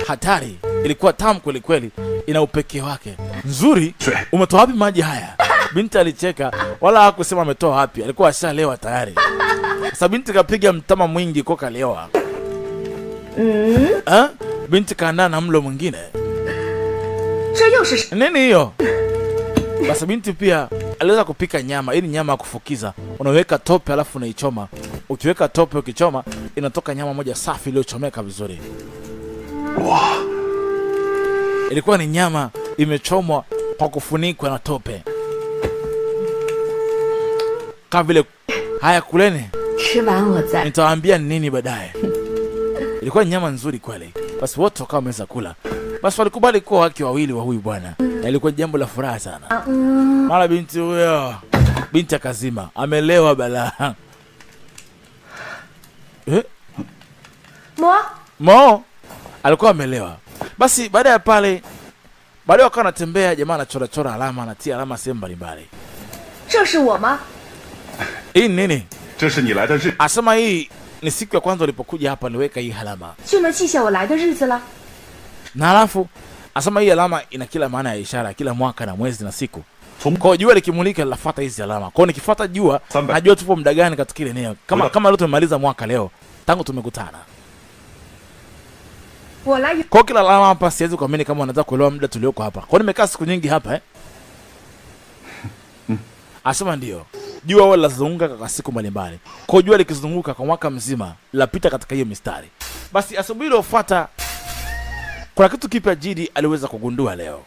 hatari. Ilikuwa tamu kweli kweli. Ina upekee wake. Nzuri. Umetoa wapi maji haya? Binti alicheka, wala hakusema ametoa wapi. Alikuwa ashalewa tayari. Sasa binti kapiga mtama mwingi kwa kalewa. Binti kaandaa na mlo mwingine. Nini hiyo? Basi binti pia aliweza kupika nyama. Hii ni nyama ya kufukiza. Unaweka tope alafu unaichoma. Ukiweka tope ukichoma, inatoka nyama moja safi iliyochomeka vizuri. Ilikuwa ni nyama imechomwa kwa kufunikwa na tope. Kama vile haya kuleni. Nitawaambia nini baadaye. Ilikuwa nyama nzuri kweli. Basi wote wakawa wameweza kula. Basi walikubali kuwa wake wawili wa huyu bwana. Ilikuwa jambo la furaha sana. Mara binti huyo, binti akazima, amelewa balaa. Mo alikuwa amelewa. Basi baada ya pale, baada wakawa anatembea, jamaa anachora chora alama, anatia alama sehemu mbalimbali. Hii nini? Asema hii ni siku ya kwanza ulipokuja hapa niweka hii alama. Na alafu asema hii alama ina kila maana ya ishara, kila mwaka na mwezi na siku. Kwa jua likimulika linafuata hizi alama. Kwa nikifuata jua, najua tupo muda gani katika ile eneo. Kama leo tumemaliza mwaka leo, tangu tumekutana. Kwa kila alama hapa siwezi kuamini kama unataka kuelewa muda tulioko hapa. Kwa nimekaa siku nyingi hapa Asema ndio. Jua wala lazunguka kwa siku mbalimbali. Kwa jua likizunguka kwa mwaka mzima, lapita katika hiyo mistari. Basi asubuhi iliyofuata kuna kitu kipya Jidi aliweza kugundua leo.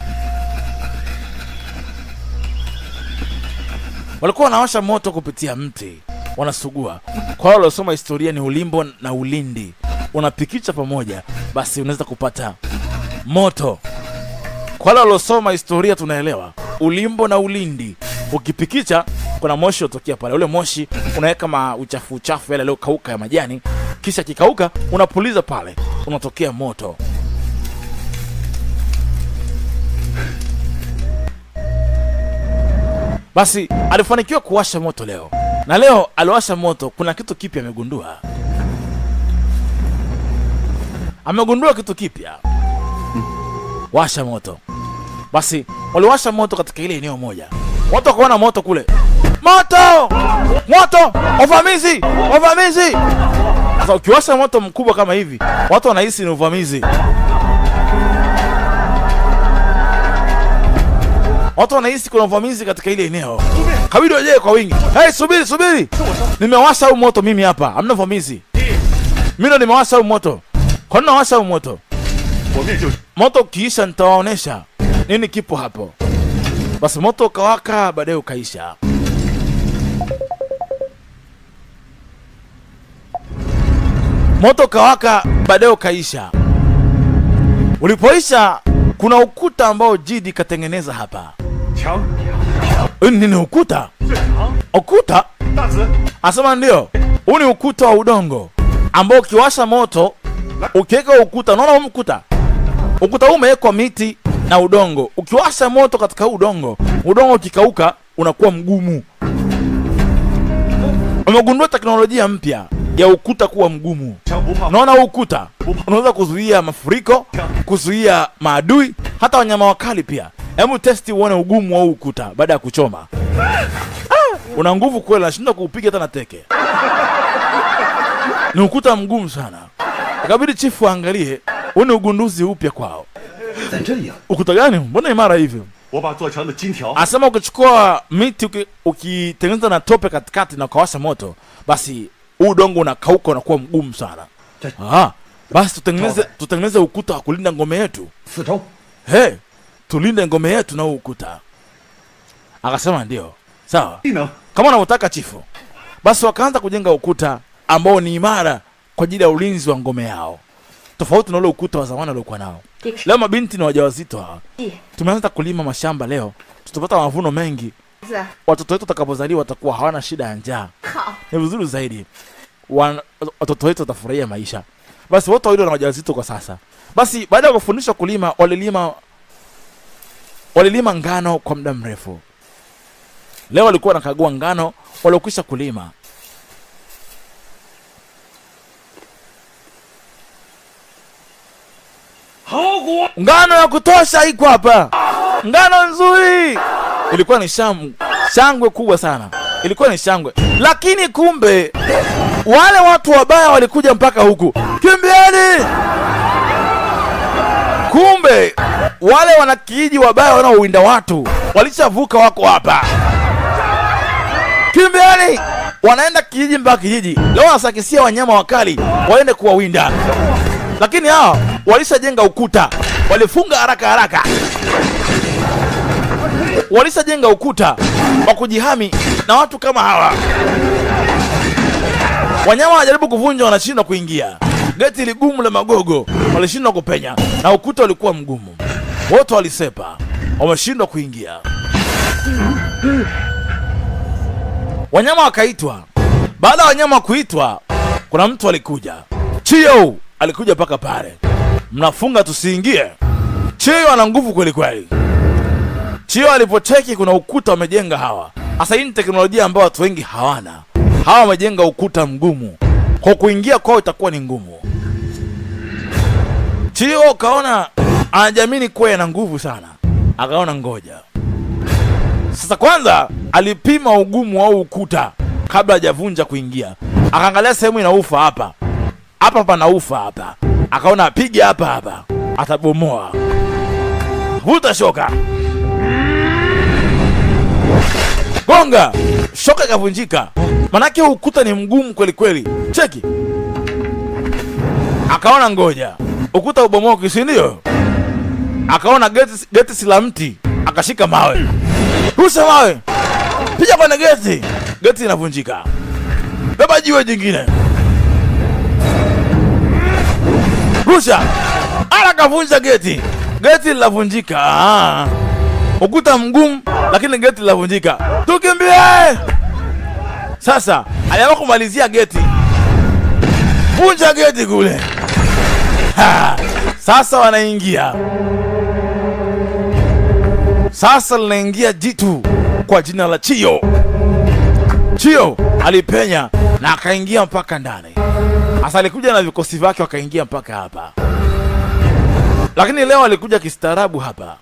Walikuwa wanawasha moto kupitia mti, wanasugua. Kwa wale waliosoma historia ni ulimbo na ulindi. Unapikicha pamoja, basi unaweza kupata moto. Kwa wale waliosoma historia tunaelewa, ulimbo na ulindi. Ukipikicha kuna moshi utokea pale. Ule moshi unaweka uchafu yale leo kauka ya majani, kisha kikauka unapuliza pale, unatokea moto. Basi alifanikiwa kuwasha moto leo. Na leo aliwasha moto, kuna kitu kipya amegundua. Amegundua kitu kipya. Washa moto. Basi waliwasha moto katika ile eneo moja. Watu wakaona moto kule. Moto! Moto! Uvamizi! Uvamizi! Sasa ukiwasha moto mkubwa kama hivi, watu wanahisi ni uvamizi. Watu wanahisi kuna uvamizi katika ile eneo. Kabidi waje kwa wingi. Hey, subiri! Nimewasha huu moto mimi hapa. Hamna uvamizi. Mimi ndo nimewasha huu moto. Kwa nini nawasha huu moto? Moto ukiisha nitawaonesha nini kipo hapo. Basi moto ukawaka, baadaye ukaisha. Moto ukawaka, baadaye ukaisha. Ulipoisha, kuna ukuta ambao Jidi katengeneza hapa. Nini ukuta? Ukuta? Asema ndio. Huu ni ukuta wa udongo ambao ukiwasha moto, ukiweka ukuta, unaona huu ukuta? Ukuta huu umewekwa miti na udongo. Ukiwasha moto katika udongo, udongo ukikauka unakuwa mgumu. Umegundua teknolojia mpya ya ukuta kuwa mgumu. Unaona huu ukuta unaweza kuzuia mafuriko, kuzuia maadui, hata wanyama wakali pia. Hebu testi uone ugumu wa huu ukuta baada ya kuchoma. Una nguvu kweli, nashinda kuupiga hata na teke. Ni ukuta mgumu sana. Ikabidi chifu angalie, une ugunduzi upya kwao. Ukuta gani? Mbona imara hivyo? Asema ukichukua miti ukitengeneza na tope katikati na ukawasha moto, basi udongo unakauka unakuwa mgumu sana. Basi tutengeneze ukuta wa kulinda ngome yetu. Tulinde ngome yetu na ukuta. Akasema ndio. Sawa. Kama unavyotaka chifu. Basi wakaanza kujenga ukuta ambao ni imara kwa ajili ya ulinzi wa ngome yao, tofauti na ule ukuta wa zamani waliokuwa nao. Leo mabinti na wajawazito hawa, tumeanza kulima mashamba leo, tutapata mavuno mengi. Watoto wetu watakapozaliwa watakuwa hawana shida ya njaa. Ni vizuri zaidi, watoto wetu watafurahia maisha. Basi wote wawili wana wajawazito kwa sasa. Basi baada ya kufundishwa kulima, walilima ngano kwa muda mrefu. Leo walikuwa wanakagua ngano waliokwisha kulima. Ngano ya kutosha iko hapa, ngano nzuri. Ilikuwa ni shangwe kubwa sana, ilikuwa ni shangwe. Lakini kumbe wale watu wabaya walikuja mpaka huku. Kimbieni! Kumbe wale wanakijiji wabaya wanaowinda watu walishavuka, wako hapa. Kimbieni! Wanaenda kijiji mpaka kijiji. Leo wanasakisia wanyama wakali waende kuwawinda. Lakini hao walishajenga ukuta, walifunga haraka haraka. Walishajenga ukuta wa kujihami na watu kama hawa. Wanyama wanajaribu kuvunja, wanashindwa kuingia. Geti ligumu la magogo, walishindwa kupenya, na ukuta ulikuwa mgumu. Wote walisepa, wameshindwa kuingia. Wanyama wakaitwa. Baada ya wanyama kuitwa, kuna mtu alikuja. Chio alikuja paka pale. Mnafunga tusiingie. Chio ana nguvu kweli kweli. Chio alipoteki kuna ukuta wamejenga hawa. Sasa hii ni teknolojia ambayo watu wengi hawana. Hawa wamejenga ukuta mgumu, kwa kuingia kwao itakuwa ni ngumu. Chio kaona anajamini kuwa na nguvu sana, akaona ngoja. Sasa kwanza alipima ugumu wa ukuta kabla hajavunja kuingia. Akaangalia sehemu ina ufa hapa. Hapa pana ufa hapa. Akaona apige hapa atabomoa. Vuta shoka. Gonga. Shoka ikavunjika. Manake ukuta ni mgumu kweli kweli. Cheki. Akaona ngoja, ukuta ubomoke, si ndio? Akaona geti sila mti, akashika mawe. Rusha mawe. Piga kwa geti. Geti inavunjika. Beba jiwe jingine. Rusha. Ala kavunja geti. Geti linavunjika. Ukuta mgumu lakini geti linavunjika. Tukimbie! Sasa aliamua kumalizia geti. Vunja geti kule. Sasa wanaingia. Sasa linaingia jitu kwa jina la Chio. Chio alipenya na akaingia mpaka ndani. Sasa alikuja na vikosi vyake wakaingia mpaka hapa. Lakini leo alikuja kistaarabu hapa.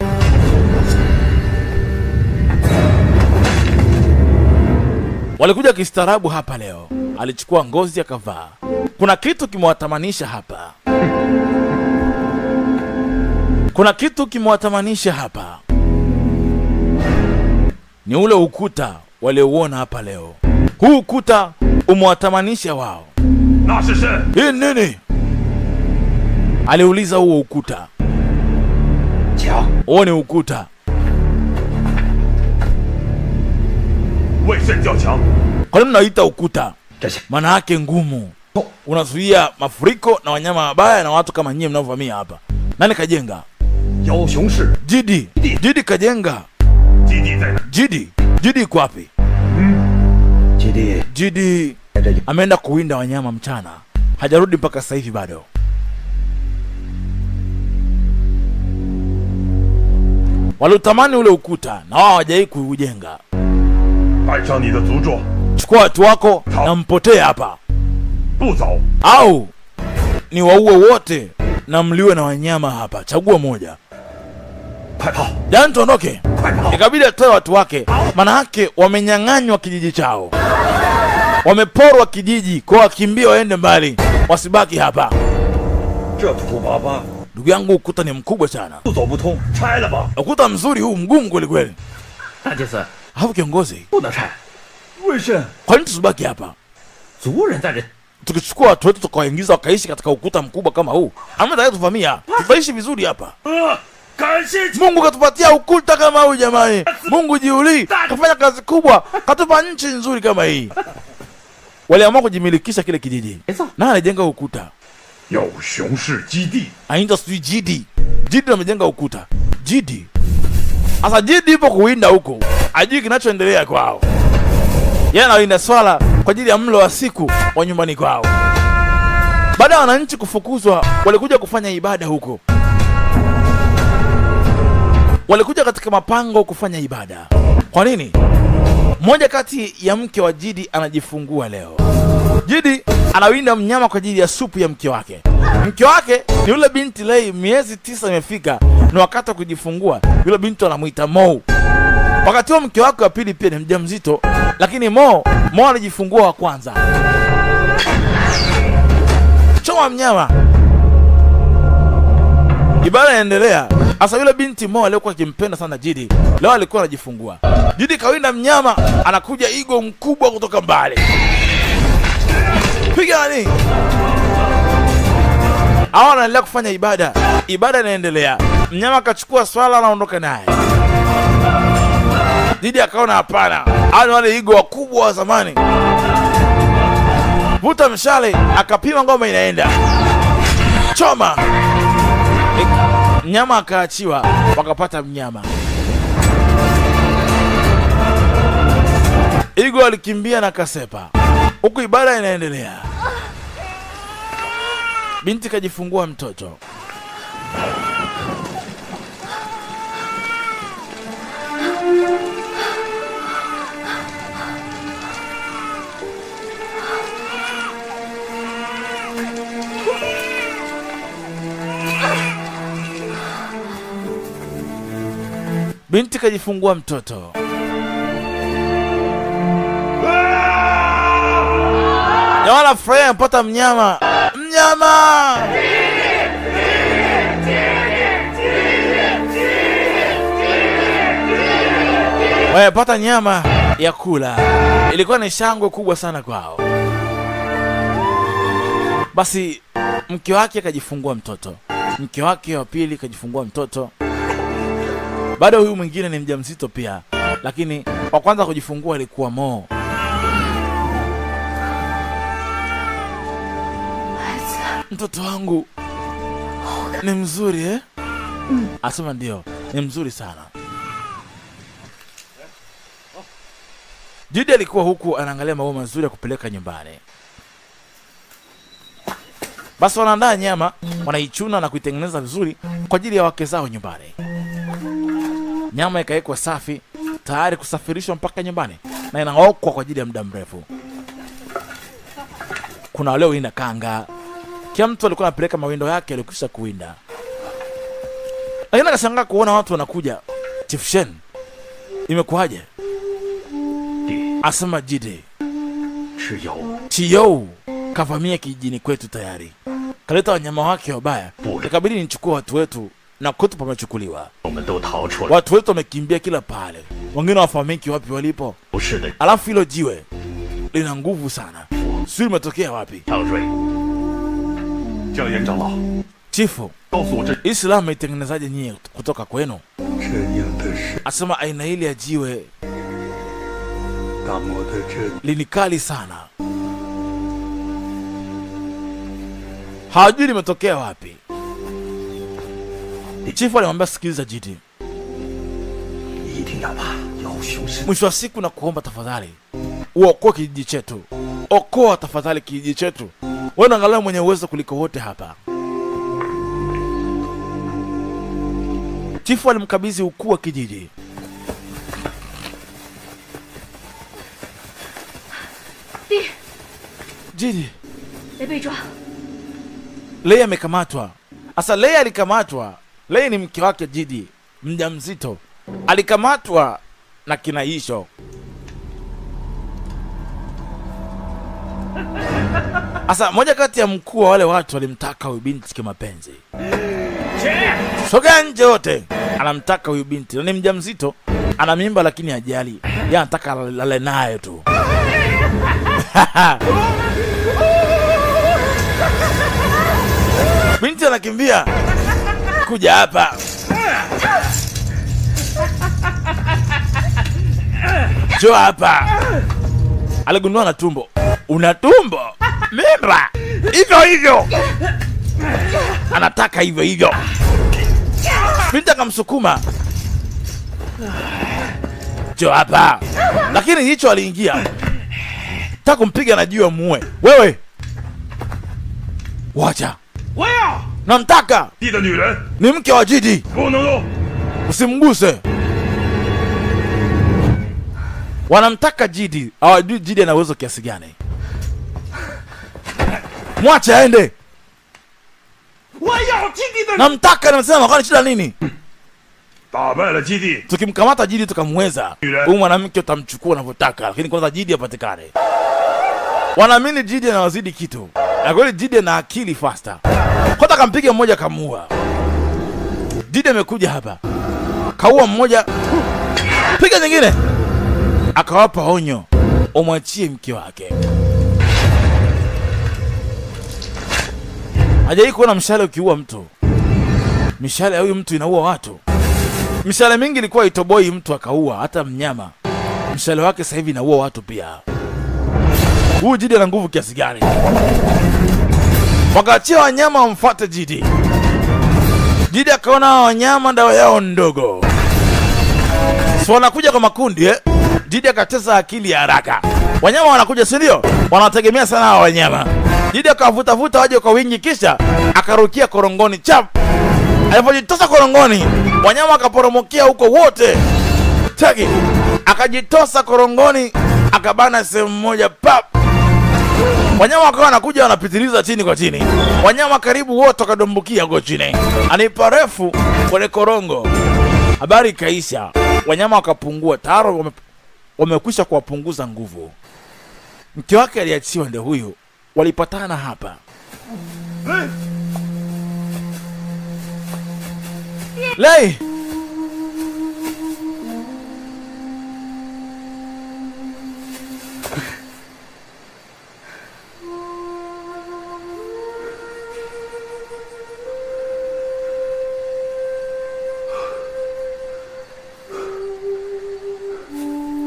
Walikuja kistaarabu hapa leo. Alichukua ngozi akavaa. Kuna kitu kimewatamanisha hapa. Kuna kitu kimewatamanisha hapa. Ni ule ukuta waliouona hapa leo. Huu ukuta umewatamanisha wao. Hii nini? Aliuliza huo ukuta. Huo ni ukuta. Kwa nini mnaita ukuta? Maana yake ngumu. Unazuia mafuriko na wanyama wabaya na watu kama nyinyi mnaovamia hapa. Nani kajenga? Jidi. Jidi kajenga. Jidi iko wapi? Jidi ameenda kuwinda wanyama mchana. Hajarudi mpaka sasa hivi bado. Waliutamani ule ukuta na wao hawajai kuujenga. Chukua watu wako na mpotee hapa. Au ni waue wote na mliwe na wanyama hapa. Chagua moja. Jana tuondoke. Ikabidi atoe watu wake. Maana yake wamenyang'anywa kijiji chao. Wameporwa kijiji, kwa wakimbia waende mbali. Wasibaki hapa. Ndugu yangu, ukuta ni mkubwa sana. Ukuta mzuri huu, mgumu kweli kweli. Hapo kiongozi. Kwa nini tusibaki hapa? Tukichukua watu wetu tukawaingiza wakaishi katika ukuta mkubwa kama huu, ambaye tuvamia, tutaishi vizuri hapa. Mungu katupatia ukuta kama huu jamani. Mungu jiuli, kafanya kazi kubwa, katupa nchi nzuri kama hii. waliamua kujimilikisha kile kijiji. Na anajenga ukuta. Ainaitwa sijui Jidi. Jidi amejenga ukuta. Jidi. Sasa Jidi ipo kuwinda huko. Hajui kinachoendelea kwao. Yeye anawinda swala kwa ajili ya mlo wa siku wa nyumbani kwao. Baada ya wananchi kufukuzwa, walikuja kufanya ibada huko. Walikuja katika mapango kufanya ibada. Kwa nini? Mmoja kati ya mke wa Jidi anajifungua leo. Jidi anawinda mnyama kwa ajili ya supu ya mke wake. Mke wake ni yule binti Lei, miezi 9 imefika, na wakati wa kujifungua yule binti anamuita Mo. Wakati huo mke wake wa pili pia ni mjamzito, lakini Mo anajifungua wa kwanza. Choma mnyama. Ibada inaendelea. Asa yule binti Mo aliyekuwa akimpenda sana Jidi, leo alikuwa anajifungua. Jidi kawinda mnyama, anakuja igo mkubwa kutoka mbali. Piga nani? Hao wanaendelea kufanya ibada. Ibada inaendelea. Mnyama akachukua swala, anaondoka naye. Jidi akaona hapana, hao wale igo wakubwa wa zamani. Vuta mshale, akapima ngoma inaenda. Choma. Mnyama akaachiwa, wakapata mnyama. Igo alikimbia na kasepa. Huku ibada inaendelea. Binti kajifungua mtoto. Binti kajifungua mtoto. Na wala furaha mpata mnyama. Mnyama! Wamepata nyama ya kula. Ilikuwa ni shangwe kubwa sana kwao. Basi mke wake kajifungua mtoto. Mke wake wa pili kajifungua mtoto. Bado huyu mwingine ni mjamzito pia, lakini wa kwanza kujifungua alikuwa Mo. Mtoto wangu ni mzuri eh? Asema ndio, ni mzuri sana. Jidi alikuwa huku anaangalia maua mazuri ya kupeleka nyumbani. Basi wanaandaa nyama, wanaichuna na kuitengeneza vizuri kwa ajili ya wake zao nyumbani. Nyama ikawekwa safi, tayari kusafirishwa mpaka nyumbani, na inaokwa kwa ajili ya muda mrefu. Kuna wale winda kanga. Kila mtu alikuwa anapeleka mawindo yake alikwisha kuwinda. Lakini akashangaa kuona watu wanakuja. Chief Shen, imekuaje? Asema Jide. Chiyo kavamia kijijini kwetu tayari. Kaleta wanyama wake wabaya. Ikabidi nichukue watu wetu, na kwetu pamechukuliwa. Watu wetu wamekimbia kila pale. Wengine wafahamiki wapi walipo. Alafu hilo jiwe lina nguvu sana. Sio limetokea wapi? Chifu, Islam itengenezaje nyie kutoka kwenu? Asema aina hili ya jiwe linikali sana. Hajui limetokea wapi. Chifu alimwambia sikiliza Jidi. Mwisho wa siku na kuomba tafadhali, uokoe kijiji chetu. Okoa tafadhali kijiji chetu. Wewe angalau mwenye uwezo kuliko wote hapa. Chifu alimkabidhi ukuu wa kijiji. Jidi, Lei amekamatwa. Asa Lei alikamatwa. Lei ni mke wake Jidi, mjamzito. Alikamatwa na Kinaisho. Asa moja kati ya mkuu wa wale watu walimtaka huyu binti kimapenzi. Soga nje wote. Anamtaka huyu binti. Na ni mjamzito, ana mimba lakini hajali. Yeye anataka lale naye tu. Binti anakimbia kuja hapa. Jo hapa. aligundua na tumbo. Una tumbo? Mimba. Hivyo hivyo. Anataka hivyo hivyo. Binti akamsukuma. Jo hapa. Lakini hicho aliingia. Taka kumpiga na jiwe muue. Wewe. Wacha. Namtaka. Ni mke wa Jidi. Usimguse. Wanamtaka Jidi. Hawajui Jidi ana uwezo kiasi gani. Mwache aende. Namtaka, nimesema kwani shida nini? Tukimkamata Jidi tukamweza, huyu mwanamke utamchukua unavyotaka, lakini kwanza Jidi apatikane. Wanaamini Jidi anawazidi kitu. Na kweli Jidi ana akili faster. Kwanza kampiga mmoja kamuua. Jidi amekuja hapa. Kaua mmoja. Piga nyingine. Akawapa onyo. Umwachie mke wake. Hajawahi kuona mshale ukiua mtu. Mishale ya huyu mtu inaua watu. Mishale mingi ilikuwa itoboi mtu akaua, hata mnyama. Mshale wake sasa hivi inaua watu pia. Huyu Jidi ana nguvu kiasi gani? Wakaachia wanyama wamfuate Jidi. Jidi akaona wanyama dawa yao ndogo. So wanakuja kwa makundi Jidi akatesa akili ya haraka. Wanyama wanakuja si ndio? Wanategemea sana hawa wanyama. Jidi akavuta waje kwa wingi kisha akarukia korongoni chap. Alipojitosa korongoni, wanyama akaporomokea huko wote. Tagi akajitosa korongoni, akabana sehemu moja pap. Wanyama wakawa wanakuja wanapitiliza chini kwa chini. Wanyama karibu wote wakadumbukia huko chini. Anipa refu kwenye korongo. Habari kaisha. Wanyama wakapungua. Tayari wamekwisha kuwapunguza nguvu. Mke wake aliachiwa ndio huyu. Walipatana hapa. Lei.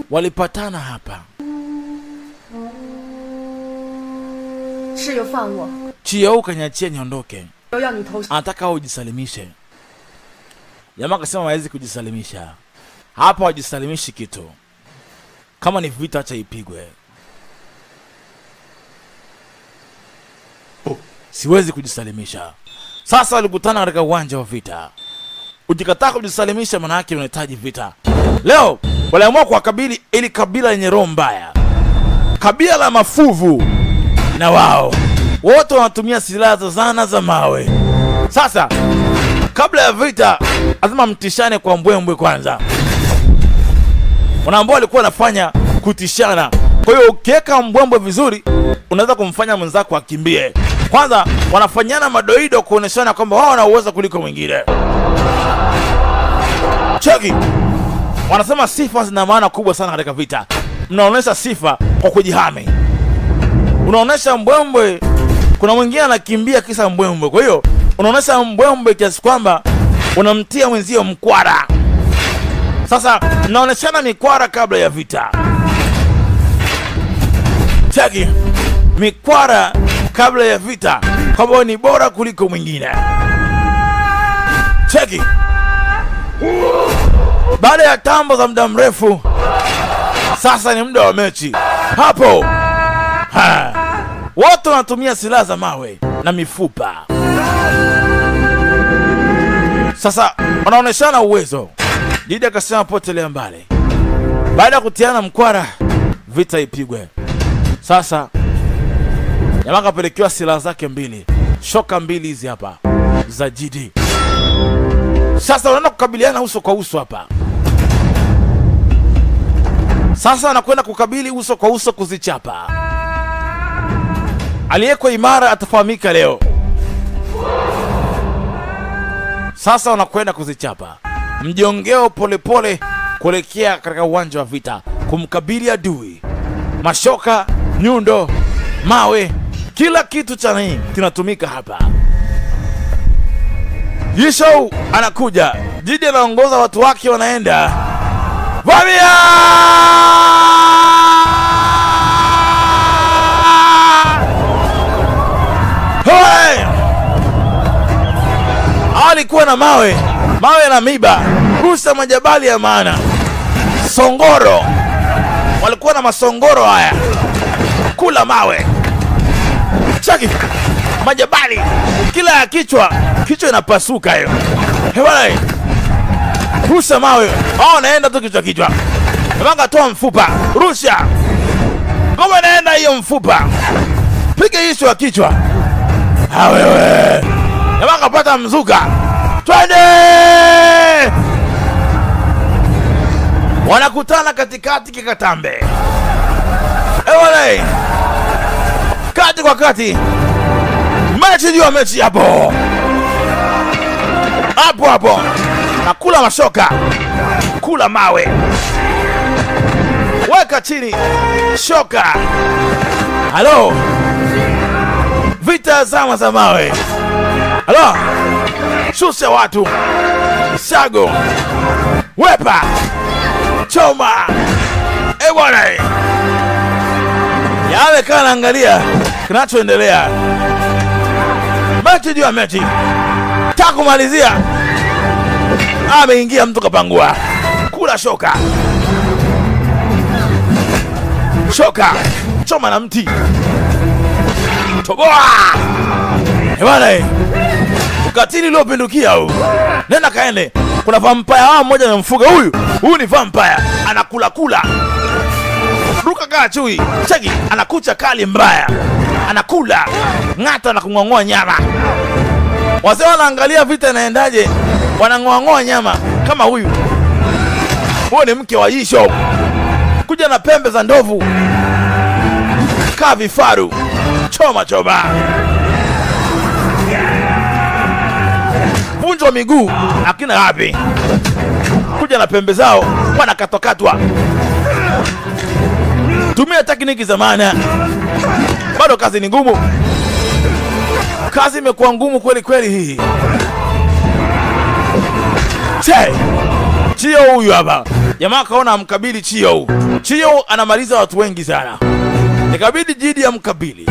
Walipatana hapa. Chiyo kanyachia niondoke. Anataka ujisalimishe. Jamaa akasema hawezi kujisalimisha. Hapa wajisalimishi kitu. Kama ni vita acha ipigwe. Siwezi kujisalimisha. Sasa walikutana katika uwanja wa vita. Ukikataa kujisalimisha maana yake unahitaji vita. Leo waliamua kuwakabili ili kabila lenye roho mbaya. Kabila la Mafuvu. Na wao wote wanatumia silaha za zana za mawe. Sasa kabla ya vita lazima mtishane kwa mbwembwe kwanza. Wanaambao walikuwa wanafanya kutishana. Kwa hiyo ukiweka mbwembwe vizuri unaweza kumfanya mwenzako akimbie. Kwanza wanafanyana madoido kuoneshana kwamba wao wana uwezo kuliko mwingine. Cheki. Wanasema sifa zina maana kubwa sana katika vita. Mnaonesha sifa kwa kujihami. Unaonesha mbwembwe, kuna mwingine anakimbia kisa mbwembwe. Kwa hiyo unaonesha mbwembwe kiasi kwamba unamtia mwenzio mkwara. Sasa mnaoneshana mikwara kabla ya vita. Cheki. Mikwara kabla ya vita kwamba ni bora kuliko mwingine. Cheki. Baada ya tambo za muda mrefu, sasa ni muda wa mechi. Hapo wote wanatumia silaha za mawe na mifupa. Sasa wanaoneshana uwezo. Jidi akasema potelea mbali. Baada ya kutiana mkwara, vita ipigwe. Sasa jamaa kapelekewa silaha zake mbili. Shoka mbili hizi hapa za Jidi. Sasa wanaenda kukabiliana uso kwa uso hapa. Sasa wanakwenda kukabili uso kwa uso kuzichapa. Aliyeko imara atafahamika leo. Sasa wanakwenda kuzichapa. Mjongeo polepole kuelekea katika uwanja wa vita kumkabili adui. Mashoka, nyundo, mawe, kila kitu cha nini kinatumika hapa. Yishou anakuja. Jidi anaongoza watu wake wanaenda. Vamia! na mawe na miba, rusha majabali ya maana. Songoro, walikuwa na masongoro haya, kula mawe. Chaki majabali kila ya kichwa inapasuka hiyo. Hewa rusha mawe, naenda tu kichwa. Manga toa mfupa, rusha. Kama naenda hiyo mfupa, piga hicho ya kichwa. Wewe. Manga pata mzuka. Twende! Wanakutana katikati kikatambe. Ewe kati kwa kati. Mechi juu ya mechi hapo. Hapo. Nakula mashoka. Kula mawe. Weka chini. Shoka. Halo. Vita zama za mawe. Halo. Shusha watu. Shago. Wepa. Choma. Bwana. Yawe kana angalia kinachoendelea. Mechi juu ya mechi. Takumalizia. Ameingia mtu kapangua. Kula shoka. Shoka. Choma na mti. Toboa. Bwana. Ukatili uliopindukia huu. Nenda kaende. Kuna vampire mmoja amemfuga huyu. Huyu ni vampire. Anakula. Ruka kaa chui. Cheki, anakucha kali mbaya. Anakula. Ngata na kung'oa nyama. Wazee wanaangalia vita inaendaje. Wanang'oa nyama kama huyu. Huyu ni mke wa Yisho. Kuja na pembe za ndovu. Kaa vifaru. Choma. Vunjwa miguu. Akina wapi. Kuja na pembe zao. Wanakatwa. Tumia tekniki za maana. Bado kazi ni ngumu. Kazi imekuwa ngumu kweli hii. Chio huyu hapa. Jamaa kaona amkabili Chio. Chio anamaliza watu wengi sana. Nikabidi jidi ya mkabili.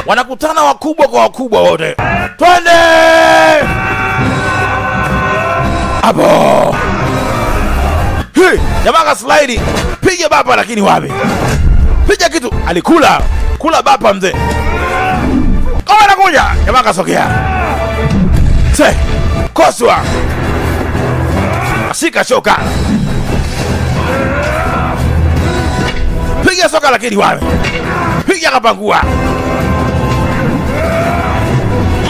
Wanakutana wakubwa kwa wakubwa wote. Twende! Abo! Jamaa ka slide. Piga bapa lakini wapi? Piga kitu. Alikula. Kula bapa mzee. Kama anakuja. Jamaa kasogea. Koswa. Shika shoka. Piga soka lakini wapi? Piga kapangua.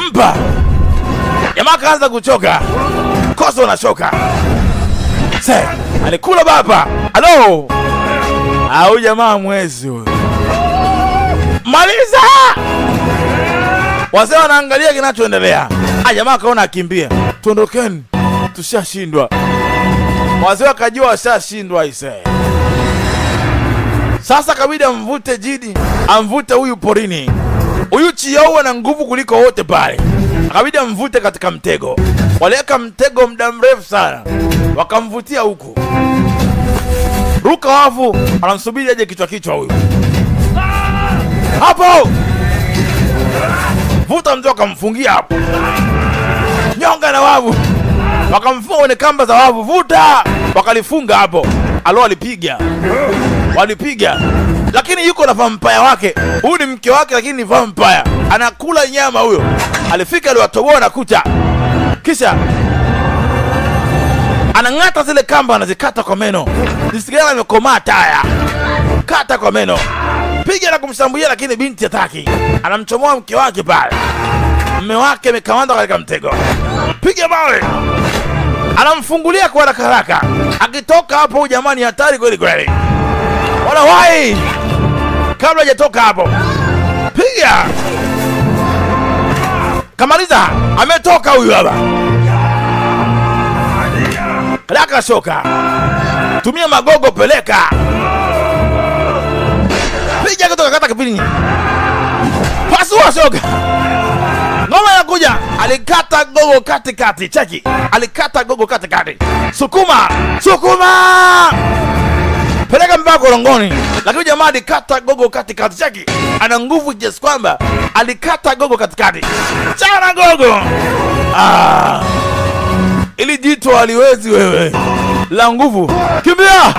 Mpa. Jamaa kaanza kuchoka. Koswa na shoka. Alikula baba. Halo. Au jamaa mwezi huyo. Maliza. Wazee wanaangalia kinachoendelea. Jamaa kaona akimbia. Tuondokeni. Tushashindwa. Wazee wakajua washashindwa ise. Sasa kabidi amvute jidi, amvute huyu porini. Huyu Chio ana nguvu kuliko wote pale. Akabidi amvute katika mtego. Waliweka mtego muda mrefu sana. Wakamvutia huku. Ruka wafu, anamsubiri aje kichwa huyu. Hapo! Vuta mtu akamfungia hapo. Nyonga na wavu. Wakamfunga kwenye kamba za wavu. Vuta! Wakalifunga hapo. Walipiga. Lakini yuko na vampire wake. Huyu ni mke wake lakini ni vampire. Anakula nyama huyo. Alifika aliwatoboa na kucha. Kisha anang'ata zile kamba, anazikata kwa meno. Nisigana amekomaa taya. Kata kwa meno. Piga na kumshambulia lakini binti hataki. Anamchomoa mke wake pale. Mume wake amekamanda katika mtego. Piga mawe. Anamfungulia kwa haraka. Akitoka hapo jamani hatari kweli. Wala wai. Kabla hajatoka hapo. Piga. Kamaliza. Ametoka huyu hapa. Kalaka shoka. Tumia magogo peleka. Piga kutoka kata kipini. Pasua shoka. Ngoma ya kuja. Alikata gogo katikati. Cheki. Alikata gogo katikati. Sukuma. Peleka mpaka korongoni. Lakini jamaa alikata gogo katikati. Cheki. ana nguvu kiasi kwamba alikata gogo katikati. Chana gogo! Ili jitu haliwezi wewe. La nguvu. Kimbia!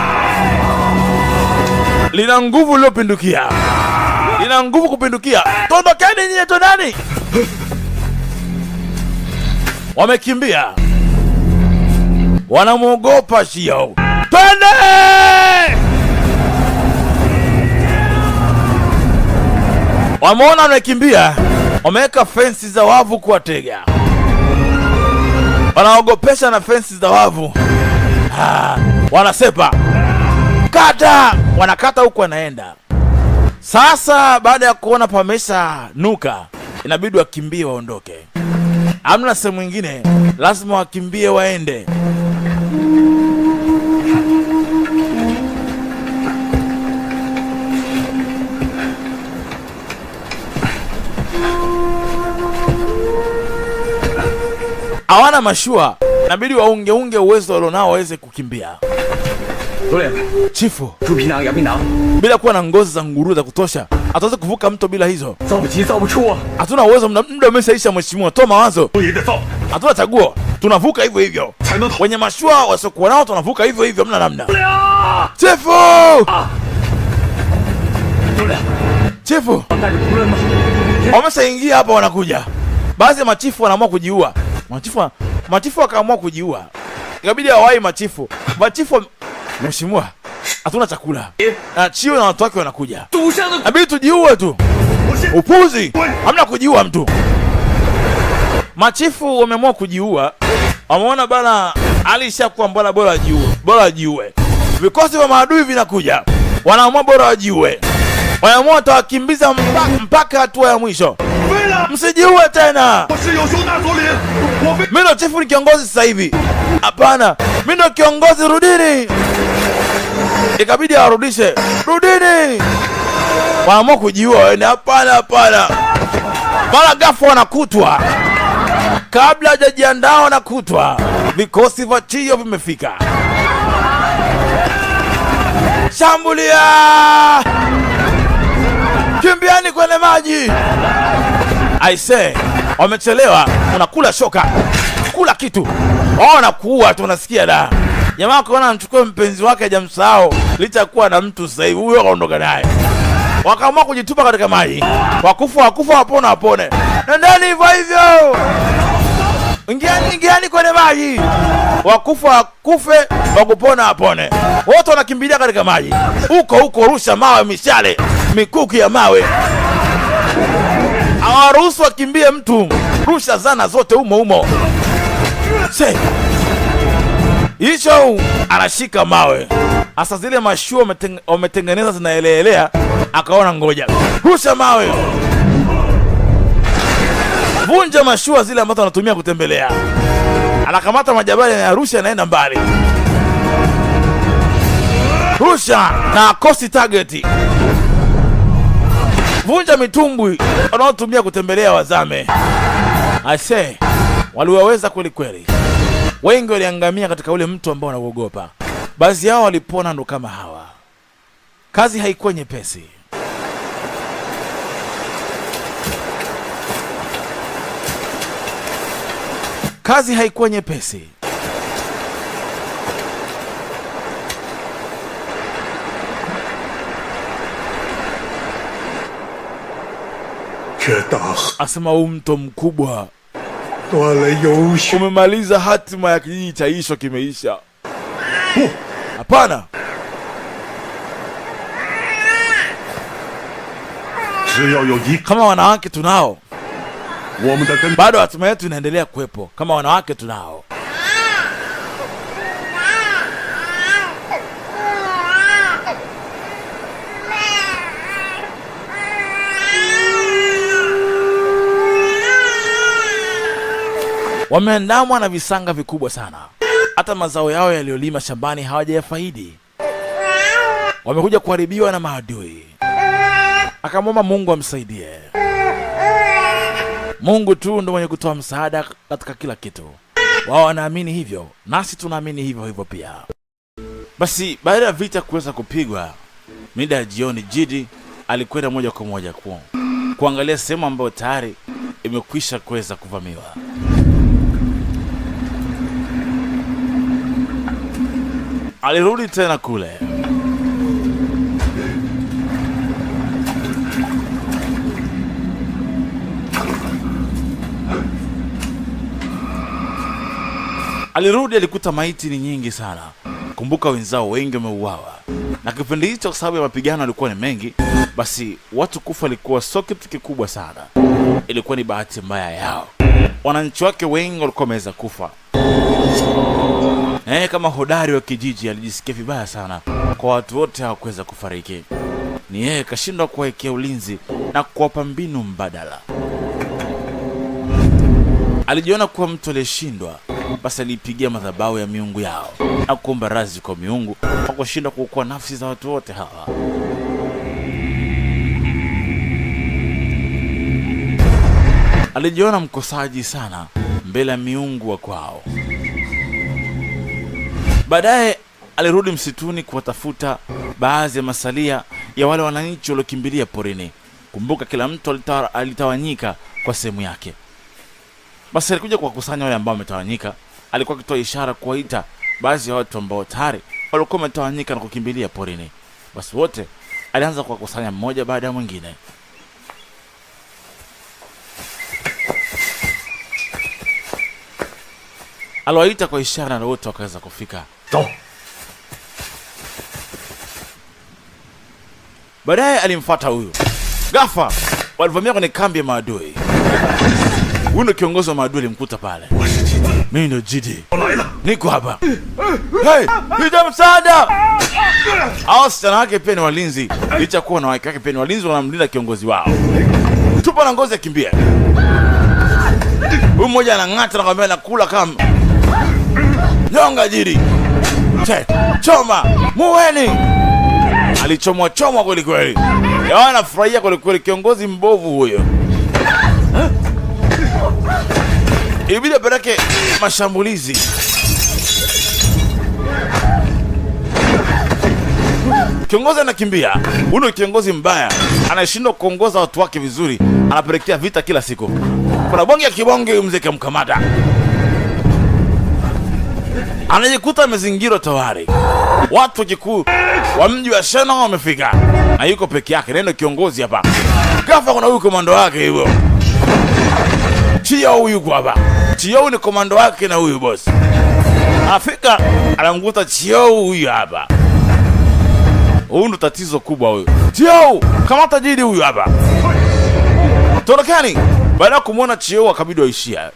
Lina nguvu lilopindukia. Lina nguvu kupindukia. Tondokeni nyie tonani! Wamekimbia. Wanamuogopa Xiao. Twende! Wameona wamekimbia. Wameweka fensi za wavu kuwatega. Wanaogopesha na fensi za wavu. Wanasepa. Kata! Wanakata huku wanaenda. Sasa baada ya kuona pamesha nuka, inabidi wakimbie waondoke. Hamna sehemu nyingine, lazima wakimbie waende. Hawana mashua, inabidi waunge uwezo walionao waweze kukimbia. Chifu, bila kuwa na ngozi za nguruwe za kutosha, hatuwezi kuvuka mto bila hizo. Hatuna uwezo, muda umeshaisha mheshimiwa. Toa mawazo. Hatuna chaguo. Tunavuka hivyo hivyo. Wenye mashua wasiokuwa nao tunavuka hivyo hivyo, hamna namna. Chifu! Chifu! Wameshaingia hapa wanakuja. Baadhi ya machifu wanaamua kujiua. Machifu wakaamua kujiua. Ikabidi hawai machifu. Machifu, mheshimiwa, hatuna chakula. Na Chio na watu wake wanakuja. Inabidi tujiue tu. Upuzi! Hamna kujiua mtu. Machifu wameamua kujiua. Wameona bana alishakuwa mbona bora ajiue. Vikosi vya maadui vinakuja. Wanaamua bora wajiue. Wanaamua watawakimbiza mpaka hatua ya mwisho. Msijiue tena. Mimi ndo chifu, ni kiongozi sasa hivi. Hapana, mimi ndo kiongozi, rudini. Ikabidi warudishe. Rudini. Wanaamua kujiua wene. Hapana. Mara ghafla wanakutwa. Kabla hajajiandaa wanakutwa. Vikosi vya Chio vimefika. Shambulia! Kimbiani kwenye maji. I say, wamechelewa. Unakula shoka. Kula kitu. Wanakuua tu, unasikia da. Jamaa kaona anachukua mpenzi wake hajamsahau, licha kuwa na mtu sasa hivi, huyo kaondoka naye. Wakaamua kujitupa katika maji. Wakufa wapone. Nendeni hivyo. Ingiani kwenye maji. Wakufa wakufe, wakupona wapone. Wote wanakimbilia katika maji. Huko rusha mawe, mishale, mikuki ya mawe. Hawaruhusu wakimbie mtu. Rusha zana zote umo. Hicho anashika mawe. Asa zile mashua wametengeneza zinaelelea, akaona ngoja. Rusha mawe. Vunja mashua zile ambazo wanatumia kutembelea. Anakamata majabali na rusha, naenda mbali. Rusha na kosi target. Vunja mitumbwi wanaotumia kutembelea wazame. I say, waliwaweza kweli. Wengi waliangamia katika ule mtu ambao wanauogopa. Baadhi yao walipona, ndo kama hawa. Kazi haikuwa nyepesi. Asema mto mkubwa umemaliza hatima ya kijiji cha Isho, kimeisha. Hapana. Kama wanawake tunao, bado hatima yetu inaendelea kuwepo. Kama wanawake tunao. Wameandamwa na visanga vikubwa sana. Hata mazao yao yaliyolima shambani hawajayafaidi. Wamekuja kuharibiwa na maadui. Akamwomba Mungu amsaidie. Mungu tu ndo mwenye kutoa msaada katika kila kitu. Wao wanaamini hivyo, nasi tunaamini hivyo pia. Basi baada ya vita kuweza kupigwa, mida ya jioni, Jidi alikwenda moja kwa moja kuangalia sehemu ambayo tayari imekwisha kuweza kuvamiwa. Alirudi tena kule. Alikuta maiti ni nyingi sana. Kumbuka wenzao wengi wameuawa. Na kipindi hicho kwa sababu ya mapigano yalikuwa ni mengi, basi watu kufa ilikuwa sio kitu kikubwa sana. Ilikuwa ni bahati mbaya yao. Wananchi wake wengi walikuwa wameweza kufa. Kama hodari wa kijiji alijisikia vibaya sana kwa watu wote hawakuweza kufariki. Ni yeye kashindwa kuwekea ulinzi na kuwapa mbinu mbadala. Alijiona kuwa mtu aliyeshindwa, basi alipigia madhabahu ya miungu yao na kuomba radhi kwa miungu kwa kushindwa kuokoa nafsi za watu wote hawa. Alijiona mkosaji sana mbele ya miungu wa kwao. Baadaye alirudi msituni kuwatafuta baadhi ya masalia ya wale wananchi waliokimbilia porini. Kumbuka kila mtu alitawanyika kwa sehemu yake. Basi alikuja kuwakusanya wale ambao wametawanyika. Alikuwa akitoa ishara kuwaita baadhi ya watu ambao tayari walikuwa wametawanyika na kukimbilia porini. Basi wote alianza kuwakusanya mmoja baada ya mwingine. Aliwaita kwa ishara na wote wakaweza kufika. Baadaye alimfuata huyu. Ghafla walivamia kwenye kambi ya maadui. Huyu ndio kiongozi wa maadui, alimkuta pale. Mimi ndio Jidi. Niko hapa. Hey, nita msaada. Hao wasichana wake pia ni walinzi. Licha kuwa na wake pia ni walinzi, wanamlinda kiongozi wao. Tupo na ngozi ya kimbia. Huyu mmoja anang'ata na kwambia nakula kama nyonga Jidi. Choma, muweni. Alichomwa kweli kweli. Yao anafurahia kweli kweli, kiongozi mbovu huyo. Ibidi apeleke mashambulizi. Kiongozi anakimbia. Huyo kiongozi mbaya anashindwa kuongoza watu wake vizuri, anapelekea vita kila siku. Kuna bonge ya kibonge mzee kamkamata. Anajikuta amezingirwa tawari. Watu kikuu wa mji wa Shena wamefika. Na yuko peke yake, neno kiongozi hapa. Ghafla kuna huyu komando wake hivyo. Chiao yuko hapa. Chiao ni komando wake na huyu boss. Afika anamkuta Chiao huyu hapa. Huyu ndo tatizo kubwa huyu. Chiao, kamata Jidi huyu hapa. Torokani. Baada ya kumuona Chiao akabidi waishia.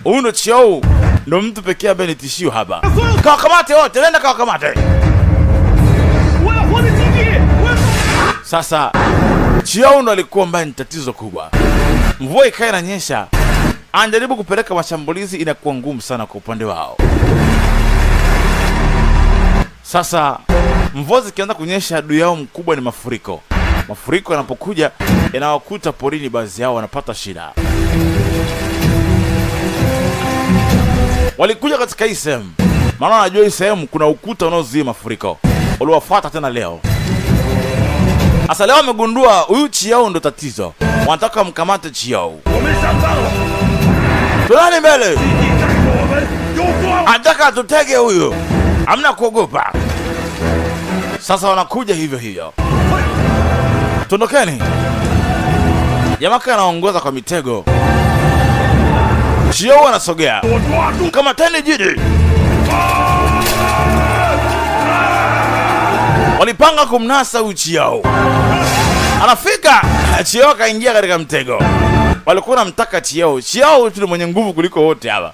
Huyu ndo Chiao, ndo mtu pekee ambaye ni tishio hapa. Kawakamate wote, nenda kawakamate. Sasa Chiao ndo alikuwa mbaya, ni tatizo kubwa. Mvua ikawa inanyesha. Anajaribu kupeleka mashambulizi, inakuwa ngumu sana kwa upande wao. Sasa mvua zikianza kunyesha, adui yao mkubwa ni mafuriko. Mafuriko yanapokuja yanawakuta porini, baadhi yao wanapata shida. Walikuja katika hii sehemu, maana wanajua hii sehemu kuna ukuta unaozuia mafuriko. Waliwafuata tena leo. Asa leo wamegundua huyu Chiao ndo tatizo. Wanataka mkamate Chiao. Tulani mbele. Anataka tutege huyu. Hamna kuogopa. Sasa wanakuja hivyo hivyo. Tondokeni. Jamaa anaongoza kwa mitego. Chiao anasogea. Kama tani Jidi. Walipanga kumnasa huyu Chiao. Anafika, Chiao kaingia katika mtego. Walikuwa wanamtaka Chiao. Chiao tu mwenye nguvu kuliko wote hapa.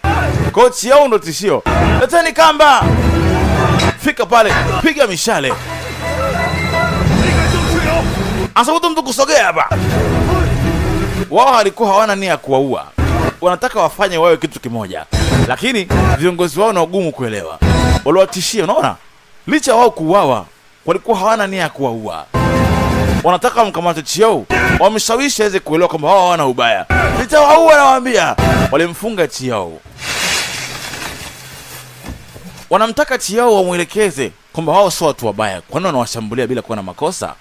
Kwa hiyo Chiao ndo tishio. Leteni kamba. Fika pale, piga mishale. Asabutu mtu kusogea hapa. Wao walikuwa hawana nia ya kuwaua. Wanataka wafanye wawe kitu kimoja. Lakini viongozi wao na ugumu kuelewa. Waliwatishia, unaona? Licha wao kuuawa, walikuwa hawana nia ya kuwaua. Wanataka mkamate Chiao. Wameshawishi aweze kuelewa kwamba wao hawana ubaya. Nitawaua nawaambia. Walimfunga Chiao. Wanamtaka Chiao wamuelekeze kwamba wao sio watu wabaya. Kwa nini wanawashambulia bila kuwa na makosa?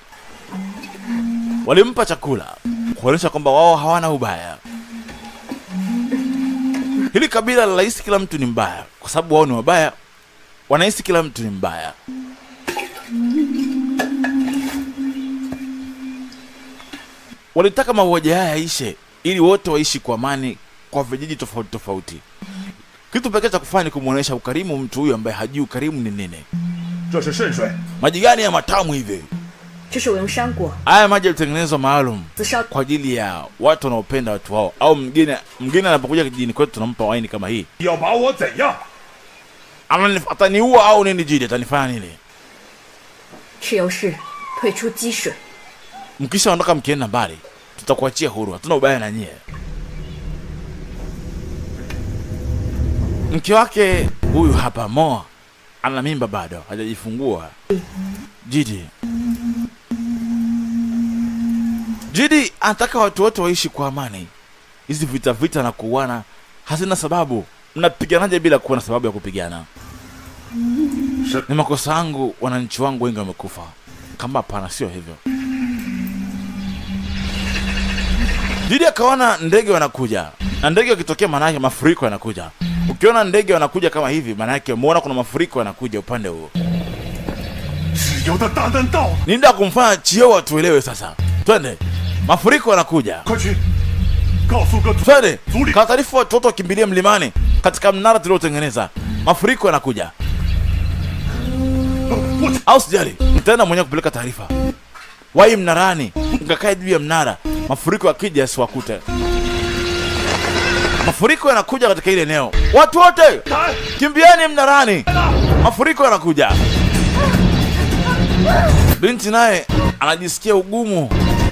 walimpa chakula kuonyesha kwamba wao hawana ubaya. Hili kabila linahisi kila mtu ni mbaya kwa sababu wao ni wabaya, wanahisi kila mtu ni mbaya. Walitaka mauaji haya yaishe ili wote waishi kwa amani kwa vijiji tofauti tofauti. Kitu pekee cha kufanya ni kumuonesha ukarimu mtu huyu ambaye hajui ukarimu ni nini. Maji gani ya matamu hivi? Haya maji yalitengenezwa maalum kwa ajili ya watu wanaopenda watu wao, au mgeni anapokuja kijijini kwetu tunampa waini kama hii. Ataniua au nini Jide? Atanifanya nini? Mkisha ondoka mkienda mbali, tutakuachia huru. Hatuna ubaya na nyie. Mke wake huyu hapa Mo ana mimba bado, hajajifungua. Jidi anataka watu wote waishi kwa amani. Hizi vita na kuuana hazina sababu. Mnapiganaje bila kuwa na sababu ya kupigana? Ni makosa yangu, wananchi wangu wengi wamekufa. Kama hapana, sio hivyo. Jidi akaona ndege wanakuja. Na ndege wakitokea maana yake mafuriko yanakuja. Ukiona ndege wanakuja kama hivi maana yake umeona kuna mafuriko yanakuja upande huo. Ninda kumfanya Chiyo atuelewe sasa. Twende. Mafuriko yanakuja. Twende. Katarifu watoto wakimbilie mlimani katika mnara tuliotengeneza. Mafuriko yanakuja. Au sijali, nitaenda mwenyewe kupeleka taarifa. Wai mnarani, mkakae juu ya mnara. Mafuriko yakija yasiwakute. Mafuriko yanakuja katika ile eneo. Watu wote kimbieni mnarani. Mafuriko yanakuja. Binti naye anajisikia ugumu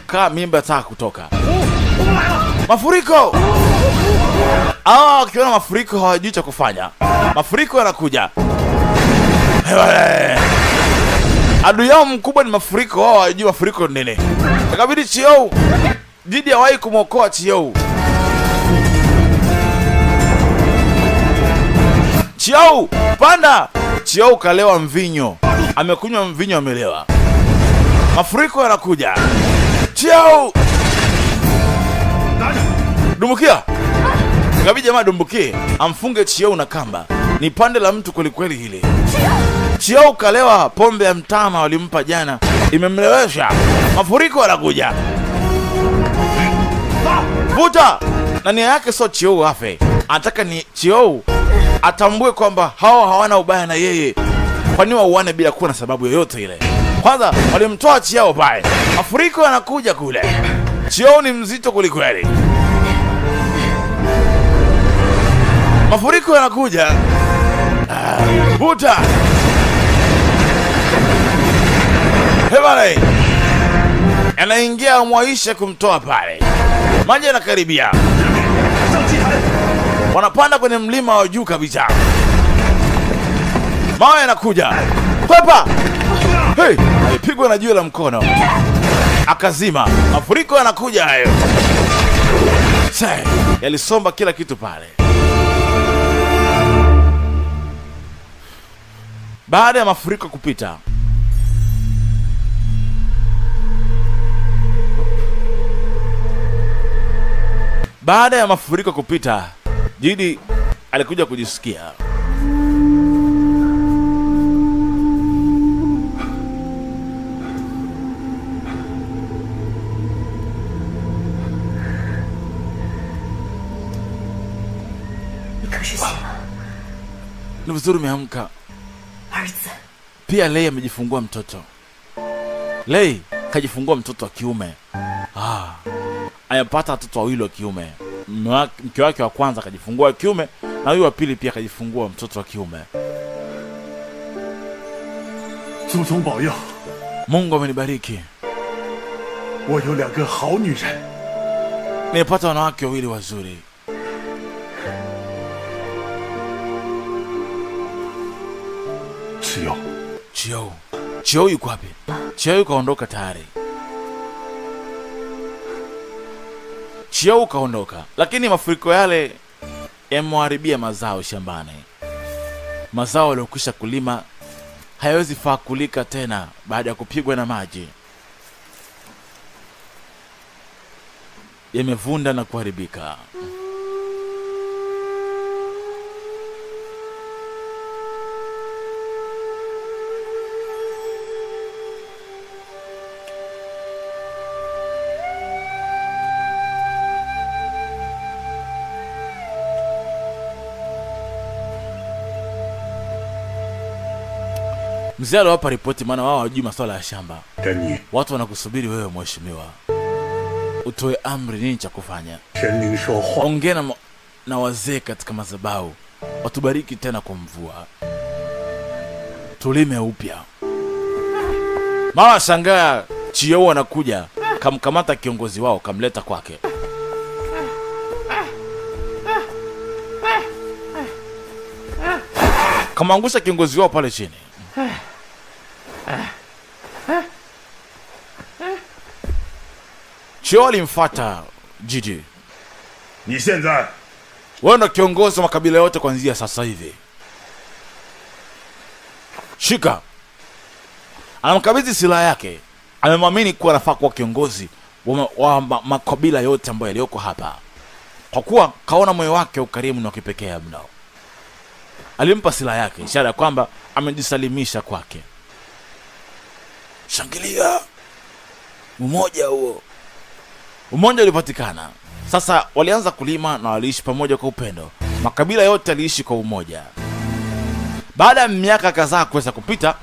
kama mimba inataka kutoka. Mafuriko! Akiona mafuriko hawajui cha kufanya. Mafuriko yanakuja. Adui yao mkubwa ni mafuriko, wao hawajui mafuriko ni nini. Ikabidi Chiyo Jidi hawahi kumwokoa Chiyo. Chiyo, panda! Chiyo kalewa mvinyo. Amekunywa mvinyo, amelewa. Mafuriko yanakuja. Chiyo! Dumbukia! Ikabidi jamaa dumbukie, amfunge Chiyo na kamba. Ni pande la mtu kweli kweli hili. Chiyo kalewa pombe ya mtama walimpa jana, imemlewesha. Mafuriko yanakuja. Vuta! Na nia yake sio Chiyo afe. Anataka ni Chiyo atambue kwamba hao hawana ubaya na yeye. Kwani wauane bila kuwa na sababu yoyote ile. Kwanza walimtoa Chiyo pale. Mafuriko yanakuja kule. Chiyo ni mzito kulikweli. Mafuriko yanakuja. Vuta! Hebale! Anaingia Mwaisha kumtoa pale. Maji yanakaribia. Wanapanda kwenye mlima wa juu kabisa. Mawe yanakuja. Kwepa! Hey! Alipigwa na jiwe la mkono. Akazima. Mafuriko yanakuja hayo. Yalisomba kila kitu pale. Baada ya mafuriko kupita, Jidi alikuja kujisikia. Ni vizuri umeamka. Pia Lei amejifungua mtoto. Lei kajifungua mtoto wa kiume. Ayapata watoto wawili wa kiume. Mke wake wa kwanza kajifungua wa kiume, na huyu wa pili pia kajifungua mtoto wa kiume. Mungu amenibariki. Nimepata wanawake wawili wazuri. Chiyo yuko wapi? Chiyo kaondoka tayari. Chiyo kaondoka, lakini mafuriko yale yamharibia mazao shambani. Mazao yaliyokwisha kulima hayawezi faa kulika tena baada ya kupigwa na maji. yamevunda na kuharibika. Mzee aliwapa ripoti, maana wao hawajui masuala ya shamba. Watu wanakusubiri wewe mheshimiwa, utoe amri nini cha kufanya. Ongea na wazee katika madhabahu, watubariki tena kwa mvua, tulime upya. Mara shangaa Chiyo anakuja, kamkamata kiongozi wao, kamleta kwake. Kamangusha kiongozi wao pale chini. Chiyo alimfuata Jidi. Wewe ndo kiongozi wa makabila yote kuanzia sasa hivi. Shika. Anamkabidhi silaha yake. Amemwamini kuwa anafaa kuwa kiongozi wa makabila yote ambayo yalioko hapa, kwa kuwa kaona moyo wake ukarimu na kipekee mno. Alimpa silaha yake, ishara kwamba amejisalimisha kwake. Shangilia. Umoja huo. Umoja ulipatikana. Sasa walianza kulima na waliishi pamoja kwa upendo. Makabila yote yaliishi kwa umoja. Baada ya miaka kadhaa kuweza kupita,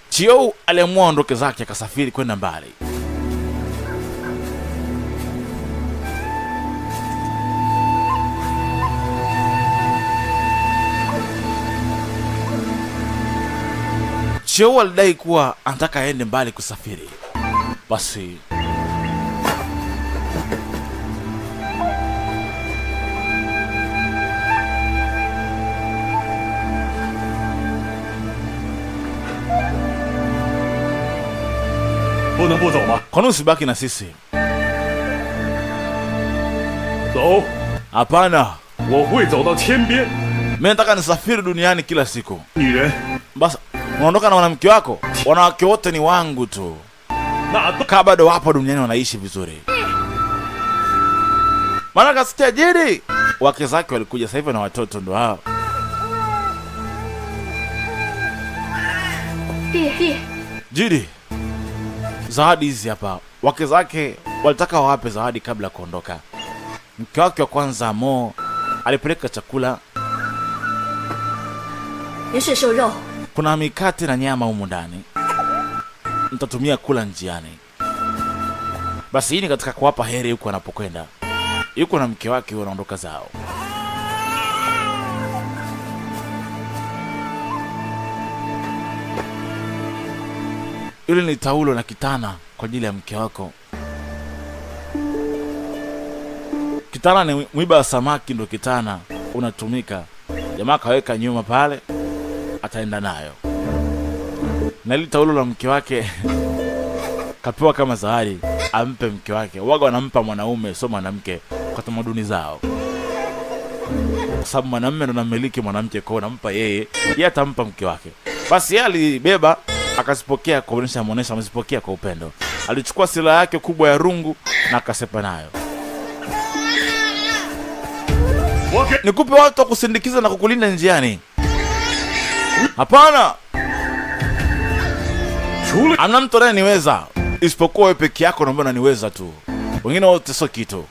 Chiyo aliamua ondoke zake, akasafiri kwenda mbali. Chiyo alidai kuwa anataka aende mbali kusafiri. Basi kwa nini usibaki na sisi? Hapana. Mimi nataka nisafiri duniani kila siku. Basi unaondoka na mwanamke wako? Wanawake wote ni wangu tu. Kama bado wapo duniani wanaishi vizuri. Maana kasikia Jidi wake zake walikuja sasa hivi na watoto ndo hao. Jidi, zawadi hizi hapa. Wake zake walitaka wawape zawadi kabla kuondoka. Mke wake wa kwanza Mo alipeleka chakula. Kuna mikate na nyama humu ndani, nitatumia kula njiani. Basi hii ni katika kuwapa heri huko anapokwenda. Yuko na mke wake wanaondoka zao. Ile ni taulo na kitana kwa ajili ya mke wako. Kitana ni mwiba wa samaki, ndo kitana unatumika. Jamaa kaweka nyuma pale, ataenda nayo. Na ile taulo la mke wake kapewa kama zawadi, ampe mke wake. Waga wanampa mwanaume, sio mwanamke kwa tamaduni zao. Kwa sababu mwanamume ndo anamiliki mwanamke, kwa nampa yeye atampa mke wake. Basi yeye alibeba akasipokea, kuonesha amesipokea kwa upendo. Alichukua silaha yake kubwa ya rungu na akasepa nayo. Nikupe watu wa kusindikiza na kukulinda njiani? Hapana. Amna mtu anayeniweza isipokuwa wewe peke yako, naomba unaniweza tu. Wengine wote sio kitu.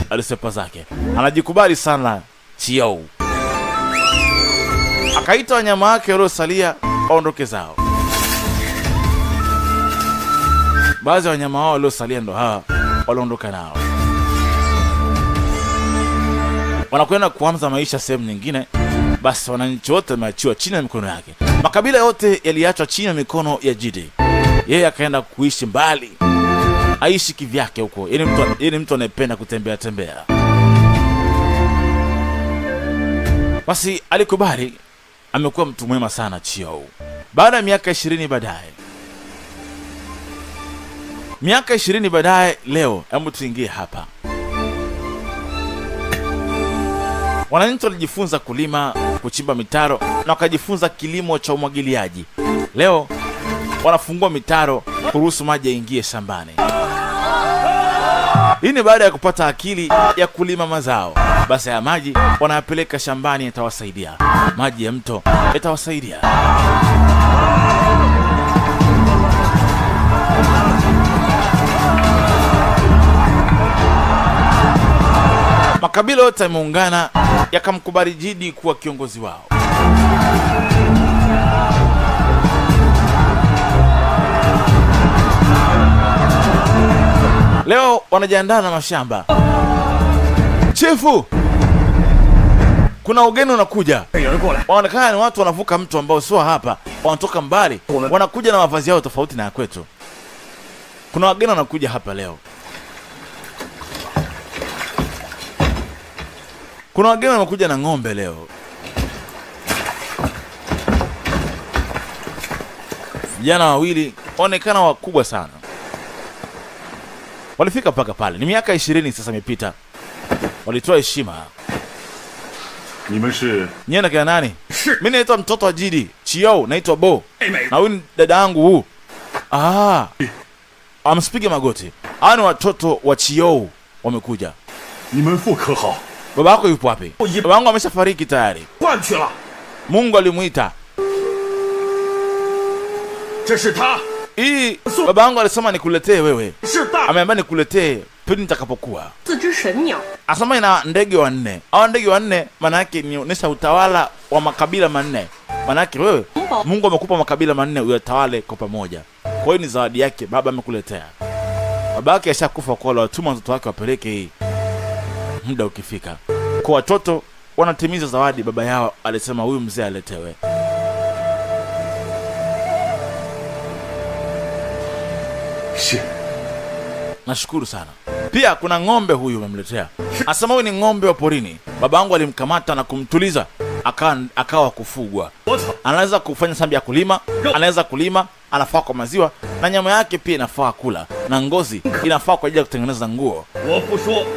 Alisepa zake. Anajikubali sana Chiyo. Akaita wanyama wake waliosalia waondoke zao. Baadhi ya wanyama wao waliosalia ndo hawa waliondoka nao. Wanakwenda kuanza maisha sehemu nyingine. Basi wananchi wote wameachiwa chini ya mikono yake. Makabila yote yaliachwa chini ya mikono ya Jidi. Yeye akaenda kuishi mbali, aishi kivyake huko. Yeye ni mtu anayependa kutembea tembea. Basi alikubali. Amekuwa mtu mwema sana Chiyo. Baada ya miaka 20 baadaye. Miaka 20 baadaye leo, hebu tuingie hapa. Wananchi walijifunza kulima, kuchimba mitaro na wakajifunza kilimo cha umwagiliaji. Leo wanafungua mitaro kuruhusu maji yaingie shambani. Hii ni baada ya kupata akili ya kulima mazao. Basi ya maji wanayapeleka shambani, yatawasaidia. Maji ya mto yatawasaidia. Makabila yote yameungana yakamkubali Jidi kuwa kiongozi wao. Leo wanajiandaa na mashamba. Chifu, kuna ugeni unakuja. Wanaonekana ni watu wanavuka mtu ambao sio hapa, wanatoka mbali, wanakuja na mavazi yao tofauti na ya kwetu. Kuna wageni wanakuja hapa leo. Kuna wageni wanakuja na ng'ombe leo. Vijana wawili waonekana wakubwa sana. Walifika mpaka pale. Ni miaka 20 sasa imepita. Walitoa heshima. Nyie na kina nani? Mimi naitwa mtoto wa Jidi, Chiao, naitwa Bo. Na huyu ni dada yangu huu. Amsipige magoti. Hawa ni watoto wa Chiao wamekuja. Baba yako yupo wapi? Baba yangu ameshafariki tayari. Mungu alimuita. Hii baba yangu alisema nikuletee wewe. Ameambia nikuletee pindi nitakapokuwa. Asema ina ndege wanne. Hao ndege wanne maana yake ni onesha utawala wa makabila manne. Maana yake wewe Mungu amekupa makabila manne uyatawale kwa pamoja. Kwa hiyo ni zawadi yake baba amekuletea. Baba yake ashakufa, kwa wale watumwa watoto wake wapeleke hii. Muda ukifika, kwa watoto wanatimiza zawadi baba yao alisema huyu mzee aletewe. Nashukuru sana. Pia kuna ng'ombe huyu umemletea. Asema huyu ni ng'ombe wa porini. Babangu alimkamata na kumtuliza akawa kufugwa. Anaweza kufanya sambi ya kulima, anaweza kulima, anafaa kwa maziwa na nyama yake pia inafaa kula na ngozi inafaa kwa ajili ya kutengeneza nguo.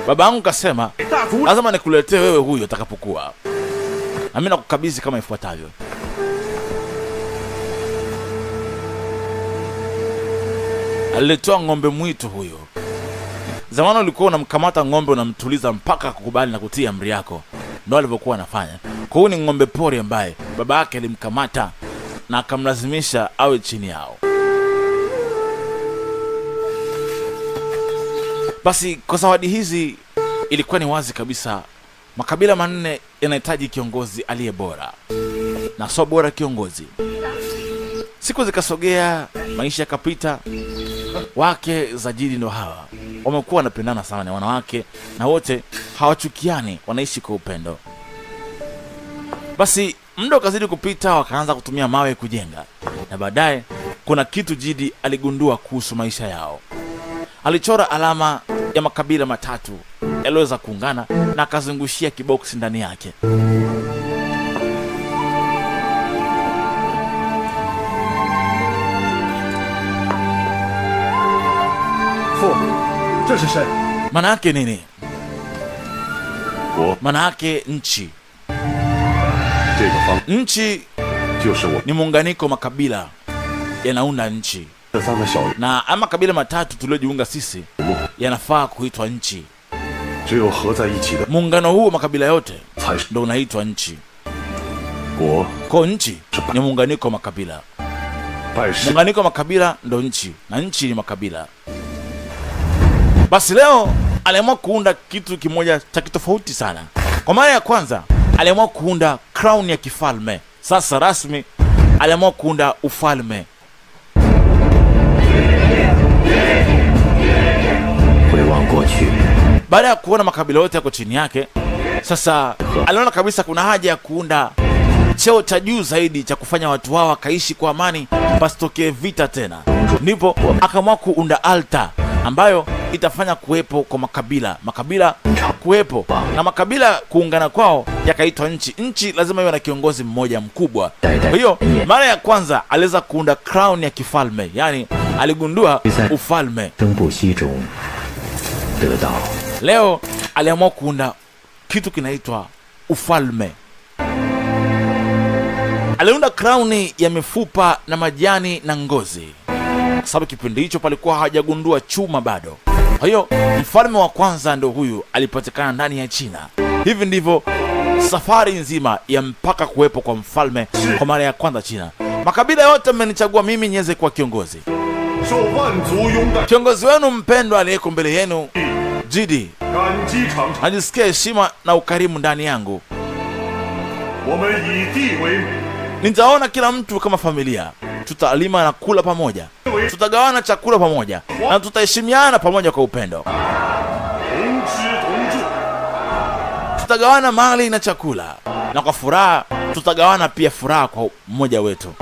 Babangu kasema lazima nikuletee wewe huyu atakapokuwa. Na mimi nakukabidhi kama ifuatavyo. Alitoa ng'ombe mwitu huyo. Zamani ulikuwa unamkamata ng'ombe unamtuliza mpaka kukubali na kutii amri yako. Ndio alivyokuwa anafanya. Kwa hiyo ni ng'ombe pori ambaye baba yake alimkamata na akamlazimisha awe chini yao. Basi kwa zawadi hizi ilikuwa ni wazi kabisa makabila manne yanahitaji kiongozi aliye bora. Na sio bora kiongozi. Siku zikasogea, maisha yakapita. Wake za Jidi ndo hawa. Wamekuwa wanapendana sana, ni wanawake na wote hawachukiani, wanaishi kwa upendo. Basi muda ukazidi kupita, wakaanza kutumia mawe kujenga. Na baadaye kuna kitu Jidi aligundua kuhusu maisha yao. Alichora alama ya makabila matatu yaliweza kuungana na akazungushia kiboksi ndani yake. Maana yake nini? Maana yake nchi. Nchi ni muunganiko makabila yanaunda nchi. Na ama kabila matatu tuliojiunga sisi yanafaa kuitwa nchi. Muungano huu makabila yote ndio unaitwa nchi. Kwa nchi ni muunganiko makabila. Muunganiko makabila ndio nchi na nchi ni makabila. Basi leo aliamua kuunda kitu kimoja cha kitofauti sana. Kwa mara ya kwanza aliamua kuunda crown ya kifalme. Sasa rasmi aliamua kuunda ufalme. Baada ya kuona makabila yote yako chini yake, sasa aliona kabisa kuna haja ya kuunda cheo cha juu zaidi cha kufanya watu wao wakaishi kwa amani, pasitokee vita tena. Ndipo akaamua kuunda altar ambayo itafanya kuwepo kwa makabila kuwepo na makabila kuungana kwao yakaitwa nchi. Nchi lazima iwe na kiongozi mmoja mkubwa. Kwa hiyo mara ya kwanza aliweza kuunda crown ya kifalme, yani aligundua ufalme. Leo aliamua kuunda kitu kinaitwa ufalme. Aliunda crown ya mifupa na majani na ngozi. Kwa sababu kipindi hicho palikuwa hajagundua chuma bado. Kwa hiyo mfalme wa kwanza ndio huyu, alipatikana ndani ya China. Hivi ndivyo safari nzima ya mpaka kuwepo kwa mfalme kwa mara ya kwanza China. Makabila yote mmenichagua mimi niweze kuwa kiongozi. Kiongozi wenu mpendwa aliyeko mbele yenu, Jidi, najisikia heshima na ukarimu ndani yangu. Nitaona kila mtu kama familia. Tutalima na kula pamoja, tutagawana chakula pamoja, na tutaheshimiana pamoja kwa upendo. Tutagawana mali na chakula, na kwa furaha tutagawana pia furaha kwa mmoja wetu.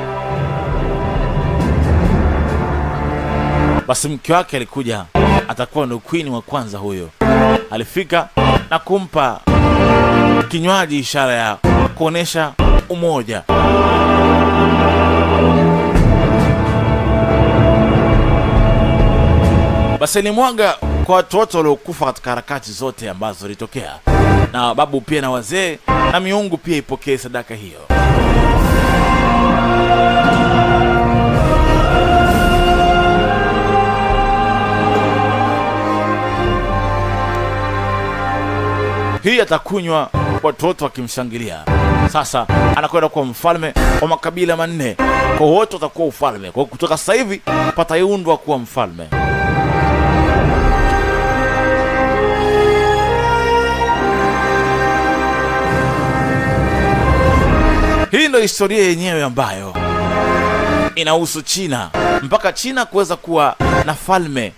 Basi mke wake alikuja, atakuwa ndo queen wa kwanza huyo. Alifika na kumpa kinywaji, ishara ya kuonesha umoja. Basi alimwaga kwa watu wote waliokufa katika harakati zote ambazo zilitokea, na babu pia na wazee na miungu pia ipokee sadaka hiyo. Hii atakunywa watu wote wakimshangilia. Sasa anakwenda kuwa mfalme wa makabila manne, kwa wote watakuwa ufalme. Kwa kutoka sasa hivi pataiundwa kuwa mfalme. Hii ndio historia yenyewe ambayo inahusu China, mpaka China kuweza kuwa na falme.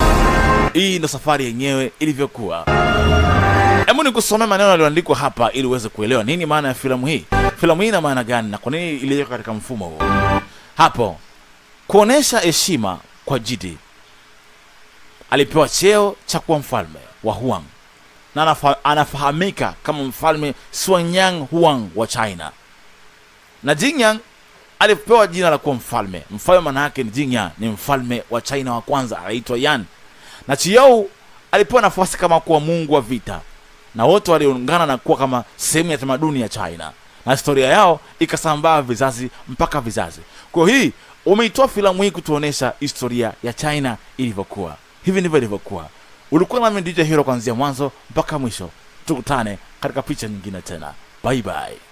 Hii ndio safari yenyewe ilivyokuwa. Hebu nikusomea maneno yaliyoandikwa hapa ili uweze kuelewa nini maana ya filamu hii. Filamu hii ina maana gani na kwa nini iliwekwa katika mfumo huo. Hapo kuonesha heshima kwa Jidi, alipewa cheo cha kuwa mfalme wa Huang, na anafahamika kama mfalme Xuanyang Huang wa China. Na Jingyang alipewa jina la kuwa mfalme. Mfalme maana yake ni Jingyang, ni mfalme wa China wa kwanza, anaitwa Yan. Na Chiyou alipewa nafasi kama kuwa mungu wa vita, na wote waliungana na kuwa kama sehemu ya tamaduni ya China, na historia yao ikasambaa vizazi mpaka vizazi. Kwa hii umeitoa filamu hii kutuonesha historia ya China ilivyokuwa. Hivi ndivyo ilivyokuwa. Ulikuwa nami DJ Hero kuanzia mwanzo mpaka mwisho. Tukutane katika picha nyingine tena. Bye bye.